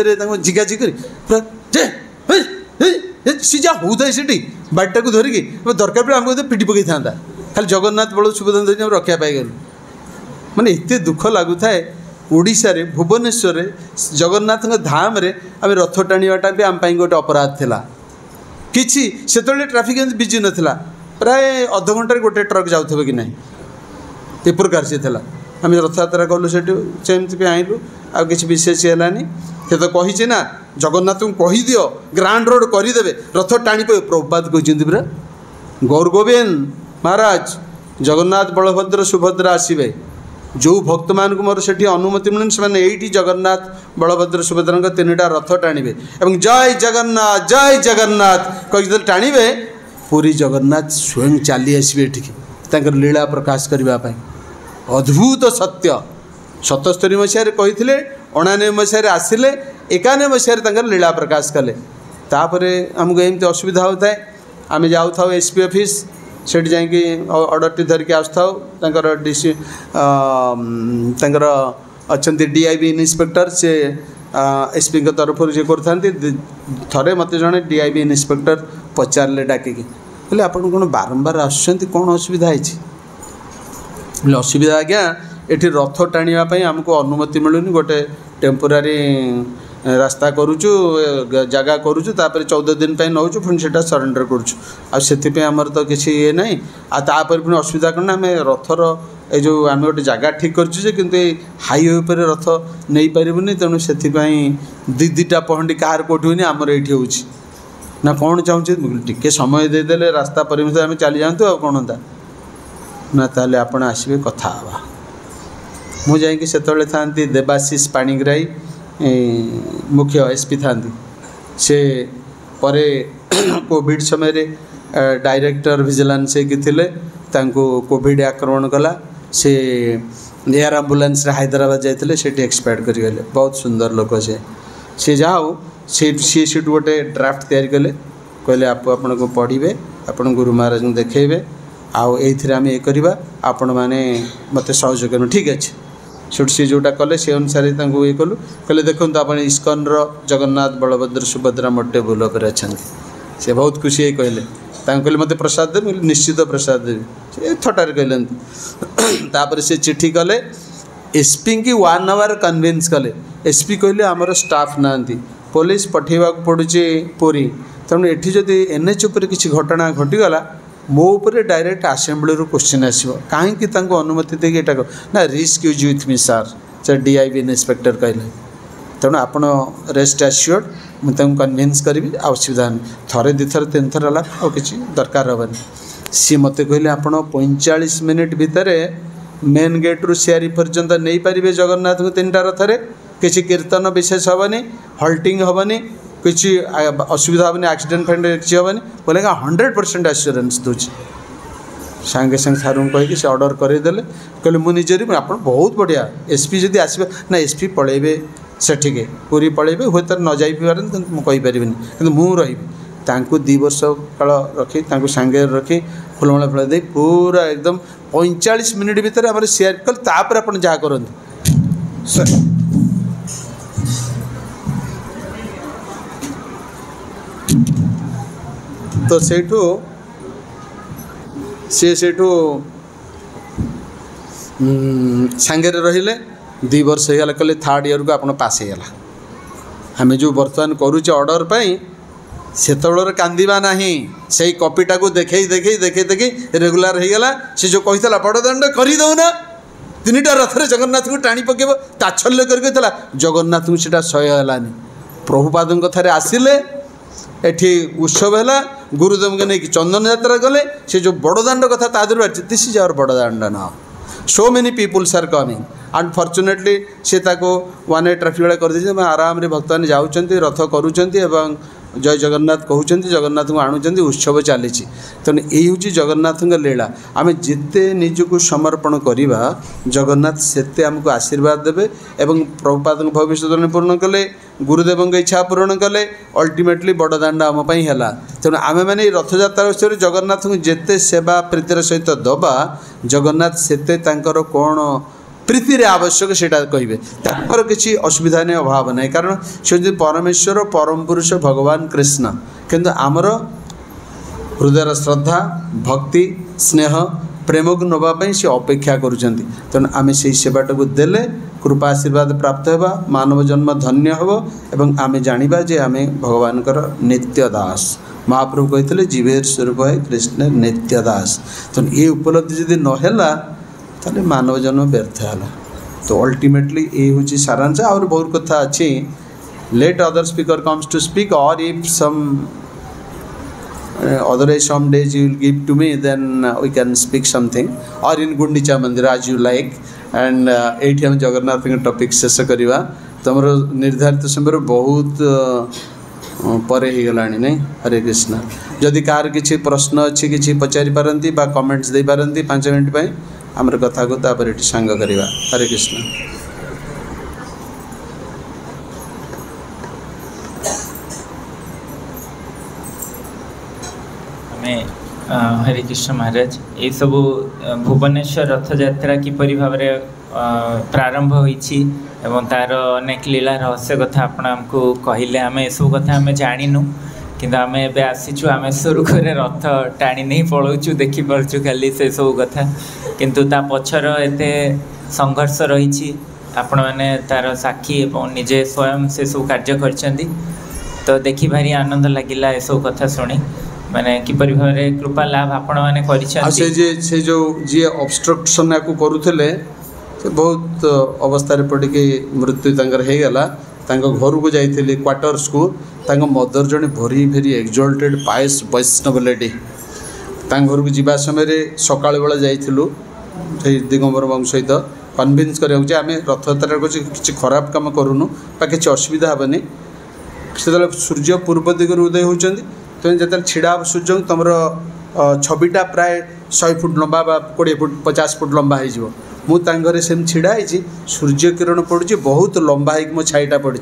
जिगाजी कर सी जहाँ होता है बाटा को धरिकी दरकार पड़े आमको पिटी पकई था खाली जगन्नाथ बल सुभद्रा धरिक रक्षा पाईगलु माने एते दुख लगुए ओडिशा रे भुवनेश्वर जगन्नाथ धाम रे आम रथ टाणीटा भी आम गोटे अपराध थिला किछि से ट्राफिक बिजी नाला प्राय अध घंटे गोटे ट्रक जाऊे कि ना ए प्रकार से थिला आम रथ यात्रा कलु सेमती आइलु आ किसी विशेष है से तो कही ना जगन्नाथ को कही दियो ग्रांड रोड करदे रथ टाणी प्रभुपाद कहते पूरा गौर गोविंद महाराज जगन्नाथ बलभद्र सुभद्रा आसबे जो भक्त मान को मोर से अनुमति मिलून से जगन्नाथ बलभद्र सुभद्रा 3टा रथ टाणिबे एवं जय जगन्नाथ कही टाणिबे पूरी जगन्नाथ स्वयं चली आसबे ठीक लीला प्रकाश करने अद्भुत सत्य 77 मसीह कही 99 मसीह आसिले 91 मसीह लीला प्रकाश कले तापर आमको एमती असुविधा होता है आम जाऊ था एसपी ऑफिस से जाकि ऑर्डर टी धरिकी आसर डीसी अच्छा डीआईबी इन्स्पेक्टर से एसपी तरफ ये करे मत जड़े डीआईबी इन्स्पेक्टर पचारे डाकिकी बोले आप बारंबार आसुँच कौन असुविधा है असुविधा आज्ञा ये रथ टाणीवाई आमको अनुमति मिलूनी गोटे टेम्पोरारी रास्ता करुचु जगह करुचु तापर 14 दिन नौचु पुणी से सरेंडर करुचु आमर तो किसी ये ना आपर पुणी असुविधा कौन आम रथर ये जो आम गोटे जगह ठीक करुचु किंतु हाईवे पर रथ नहीं पारूनी तेणु से दीटा पहंडी कहार कौटी होनी आमर ये होना कौन चाहूँ टी समय देदेले रास्ता परिमित आम चली जातु आ कौन होता ना ताले आपण आसबे कथा हवा मुझे से था देवाशीष पाणिग्राही मुख्य एसपी था से परे कोविड समय डायरेक्टर विजिलेंस को कोविड आक्रमण कला से एयर एम्बुलेंस हैदराबाद जाते से एक्सपायर करगले बहुत सुंदर लोक से जहाँ हो सी गोटे ड्राफ्ट तैयारी कले कहले आपण को पढ़े आपण गुरु महाराज को देखेबे आउ ये आम ये करवा आपण मैंने मत सहयोग कर ठीक अच्छे सेठ सी जोटा कले से अनुसार ये कलु कहले देखो आप इस्कन जगन्नाथ बलभद्र सुभद्रा मोटे भूल पर अच्छा से बहुत खुशी कहले कहले मत प्रसाद देवी निश्चित प्रसाद देवी थटार कहते से चिट्ठी कले एसपी की 1 आवर कन्विन्स कले एसपी कहले आमर स्टाफ ना पुलिस पठेवा पड़ुचे पुरी तेणु ये जदि एनएच उपर किसी घटना घटीगला मो उपर डायरेक्ट आसेम्बली क्वेश्चन आसो कहीं अनुमति देगी एटा ना रिस्क यूज विथ मी सार से डीआईबी इन्स्पेक्टर कहले तेणु आप रेस्ट एश्योर्ड मुझे कन्विन्स करी असुविधा नहीं थरे दिथर 3 थर है आ कि दरकार हेनी सी मत कहले आप 45 मिनिट भितर मेन गेट रु सियारी पर्यंत नहीं पारे जगन्नाथ को 3टा रथरे किसी कीर्तन विशेष हेनी हल्टिंग हेनी किसी असुविधा हेनी एक्सीडेंट फैक्सीडेंट किसी हेनी बोले 100% एश्योरेंस दूची सांगे सांगे सार कहीकि से ऑर्डर करदेले कहले मुझे आप बहुत बढ़िया एसपी जदि आसबे ना एसपी पलैबे सेठिके पूरी पलैबे हुए तो न जापर मुझे कि मुझे 2 वर्ष काल रखी सांगे रखी फुलमाला फुला दे पूरा एकदम 45 मिनिट भितर आम सेयार कल तापर आप जहाँ करते तो सेठू सेठू सांगे रहिले 2 वर्ष होगा कहले 3rd ईयर को आप पास होगा आम जो बर्तमान करुचे ऑर्डर पाई सेतबेलर कांदिबा नहीं से कॉपीटा को देखे देखे देखे देखे रेगुलर हो गला से जो कही बड़दाण्ड कर दौना 3टा रथरे जगन्नाथ को टाणी पकेब ताच्छल्य करके जगन्नाथ को सीटा सह्य हेलानी प्रभुपाद थे आसिले एठी उत्सव है गुरुदेव के नहीं चंदन यात्रा गले से जो बड़दाण्ड कथा तादर दिस इज आवर बड़दाण्ड ना so many peoples are coming unfortunately से 1 ट्राफिक वाला कर दे आराम रे भक्त मैंने जाऊँच रथ करुँच जय जगन्नाथ कहते जगन्नाथ को आणुंट उत्सव चली तेणु यही हूँ जगन्नाथ लीला आम जिते निजक समर्पण करवा जगन्नाथ सेते आमको आशीर्वाद देवे एवं प्रभुपाद भविष्यवाणी पूर्ण कले गुरुदेव इच्छा पूरण कले अल्टीमेटली बड़दाण्ड आम है तेणु आम मैंने रथयात्रा विषय जगन्नाथ को जिते सेवा प्रीतिर सहित दबा जगन्नाथ सेते कौन प्रीति आवश्यक से कहे तर किसी असुविधा नहीं अभाव नहीं कारण से परमेश्वर परम पुरुष भगवान कृष्ण किंतु आमर हृदय श्रद्धा भक्ति स्नेह प्रेम को नापी से अपेक्षा करुँच तेणु आम से सेवाटा को देले कृपा आशीर्वाद प्राप्त होगा मानव जन्म धन्य हो एवं आम जाना जे आम भगवान नित्य दास महाप्रभु कहते जीवेर स्वरूप है कृष्ण नित्य दास तेणु ये उपलब्धि जदि नहला ताले मानव जन्म व्यर्थ है तो अल्टीमेटली ये हूँ सारांश और बहुत कथा अच्छी let other speaker comes to speak और if some otherwise some days you will give to me then we can speak something or in Gundicha Mandir as you like and एठी हम जगन्नाथ के टॉपिक शेष करवा तुमर निर्धारित समय बहुत परे ही गलानी नहीं हरे कृष्ण जदि कार किसी प्रश्न अच्छी किसी पचारि पारंती बा कमेंट्स दे पारंती 5 मिनट पे आमर कथा को तापर एठी सांग करवा हरे कृष्ण हरे कृष्ण महाराज ये सब भुवनेश्वर रथयात्रा किपरि भाव प्रारंभ होईछि एवं तार अनेक लीला रहस्य कथा आपण आमको कहले आम ये सब कथा आम जानिनु किंतु आम एबे आसीचु आम सुरुखुरे रथ टाणी नहीं पलाऊँ देखी पार्छु खाली से सब कथा किंतु ता पछर एते संघर्ष रही आपण मैंने तार साक्षी एवं निजे स्वयं से सब कार्य करछंदी तो देखी भारी आनंद लगिला ये सब कथा सुनी माने किपरि भाव कृपा लाभ आपण मैंने करिछंती से जो जी ऑब्स्ट्रक्शन को करूथले से बहुत अवस्था पड़ के मृत्यु तंगर हे गला तांको घर को जाइथिले क्वार्टर्स को तांको मदर जने भरी भेरी एक्सॉल्टेड पायस वैष्णव लेडी तांको घर को जीवा समय सकाळ बेला जाइथिलु से दिगंबर बाबू सहित कन्विन्स करिया जे आमे रथयात्रा को किछि खराब काम करूनु बा किछि असुविधा हेबनी से सूर्य पूर्व दिगरु उदय होचंदी तो जो छिड़ा सूर्य तुम छविटा प्राय 100 फुट लंबा 20 फुट 50 फुट लंबा हो मुझे सेम छिड़ाई सूर्य किरण पड़ी बहुत लंबा हो मो छाईटा पड़ी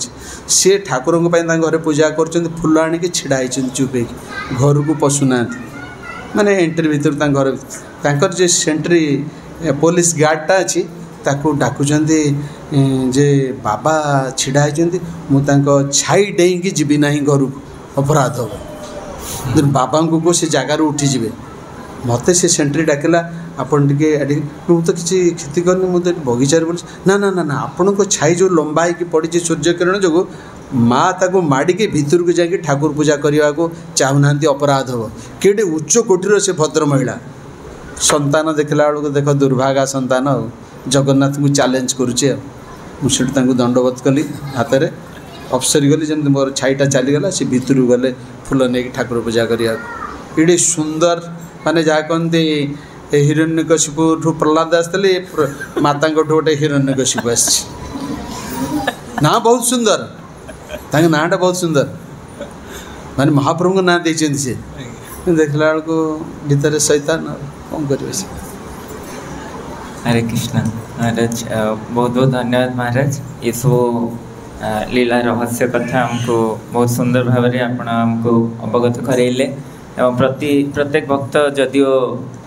सी ठाकुर घरे पूजा कर फूल आणिक छिड़ाई चुप घर को पशुना माने एंट्री भर घर जे सेंट्री पुलिस गार्डटा अच्छी ताकू डाकुचंती जे बाबा छिड़ाई मुझे छाई डेईकी जीवी ना घर को अपराध हो बाबा को से जगार उठीजे मत से सेंट्री डाकला आपन टे मुझे किसी क्षति करनी मुझे बगीचार बोल ना ना ना ना आपण को छाई जो लंबा हो पड़ी सूर्य किरण जो माँ ताको माड़िके भितर को जाकि ठाकुर पूजा करने को चाहूना अपराध हम किए उच्च कोटीर से भद्र महिला संतान देखला बेलू देख दुर्भागा संतान जगन्नाथ को चैलेंज करुचे मुझे दंडवत कली हाथ में अफसरी गली जमी मोर छाईटा चलीगला सी भितर गले फूल नहीं ठाकुर पूजा करने ये सुंदर माने जहाँ कहते हिरण्यकशिपु प्रहलाद आसते माता गोटे हिरण्यकशिपु आस ना बहुत सुंदर नाटा बहुत सुंदर माने महाप्रभु ना देचें से देखला को भीतर शैतान कौन करिवे से। हरे कृष्ण महाराज, बहुत बहुत धन्यवाद महाराज। ये सब लीला रहस्य कथा हमको बहुत सुंदर भाव में आपण हमको अवगत करेले एवं प्रत्येक भक्त जदिओ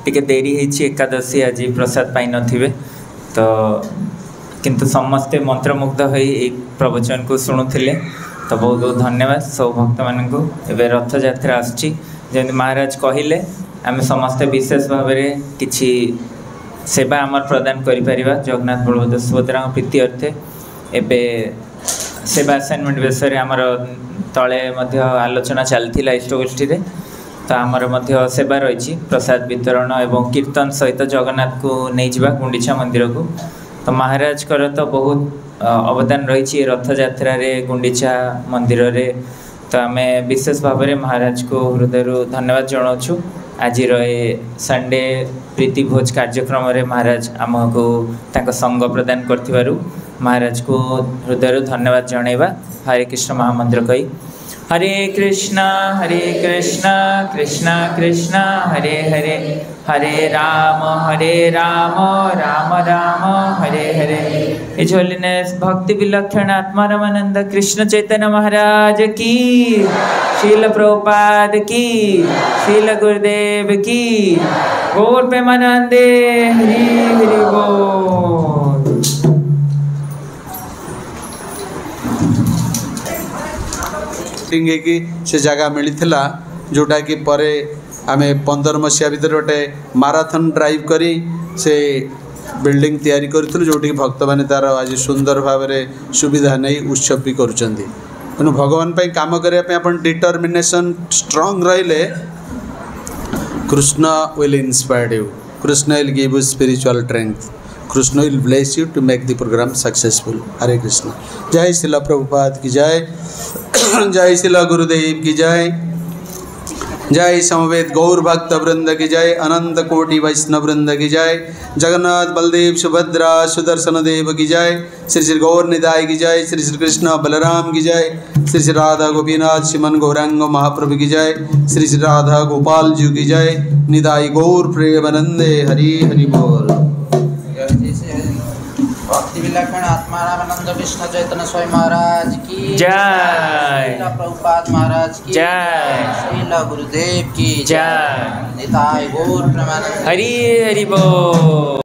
टिके देरी होती एकादशी आज प्रसाद पाई नथिबे तो किंतु समस्ते मंत्रमुग्ध हो प्रवचन को शुणुले। तो बहुत बहुत धन्यवाद सब भक्त मान को। एवं रथ यात्रा आसुची जमी महाराज कहले आम समस्ते विशेष भाव में किसी सेवा आमर प्रदान करिपरिबा जगन्नाथ बलभद्र सुभद्रा प्रीति अर्थे। एबे सेवा असाइनमेंट विषय आमर तले मध्य आलोचना चलथिला इष्टगोष्ठी रे। तो आमर मध्य सेवा रही प्रसाद वितरण एवं कीर्तन सहित जगन्नाथ को नहीं जावा गुंडीचा मंदिर को। तो महाराज कर तो बहुत अवदान रही रथ यात्रा रे गुंडीचा मंदिर रे। तो आम विशेष भाव में महाराज को हृदय धन्यवाद जनाऊँ। आज संडे प्रीति भोज कार्यक्रम रे महाराज आमको तांको संग प्रदान करथिबारु महाराज को हृदय धन्यवाद जनइबा। हरे कृष्ण महामंत्र कही हरे कृष्ण कृष्ण कृष्ण हरे हरे हरे राम राम राम हरे हरे। हिज होलीनेस भक्ति विलक्षण आत्मा रामानंद कृष्ण चैतन्य महाराज की, शील प्रभुपाद की, शील गुरुदेव की, गौर प्रेमानंदे हरि हरि बोल। कि से जगह मिलता जोटा कि परे आमे 15 मसीहा भर गोटे माराथन ड्राइव करी से बिल्डिंग तैयारी करूँ जोटी भक्त मैंने तार आज सुंदर भाव में सुविधा नहीं उत्सव भी करुँच। तेणु भगवान पे काम करने अपन डिटर्मिनेशन स्ट्रांग रहिले Krishna will inspire you, Krishna will give you spiritual strength, Krishna will bless you to make the programme successful. Hare Krishna. जय श्रील प्रभुपाद की जय, जय श्रील गुरुदेव की जय, जय समवेत गौर भक्त वृंद की जय, अनंत कोटि वैष्णव वृंद की जय, जगन्नाथ बलदेव सुभद्रा सुदर्शन देव की जय, श्री श्री गौर निताय की जय, श्री श्री कृष्ण बलराम की जय, श्री श्री राधा गोपीनाथ श्रीमन गौरांग महाप्रभु की जय, श्री श्री राधा गोपाल जी की जय, निताय गौर प्रेमानंदे हरि हरि बोल। भक्ति विलक्षण आत्मा रामानंद कृष्ण चैतन्य स्वामी महाराज की जय, प्रभुपाद महाराज की जय, श्रील गुरुदेव की जय, निताय गौर प्रेमानंद हरि हरि बोल।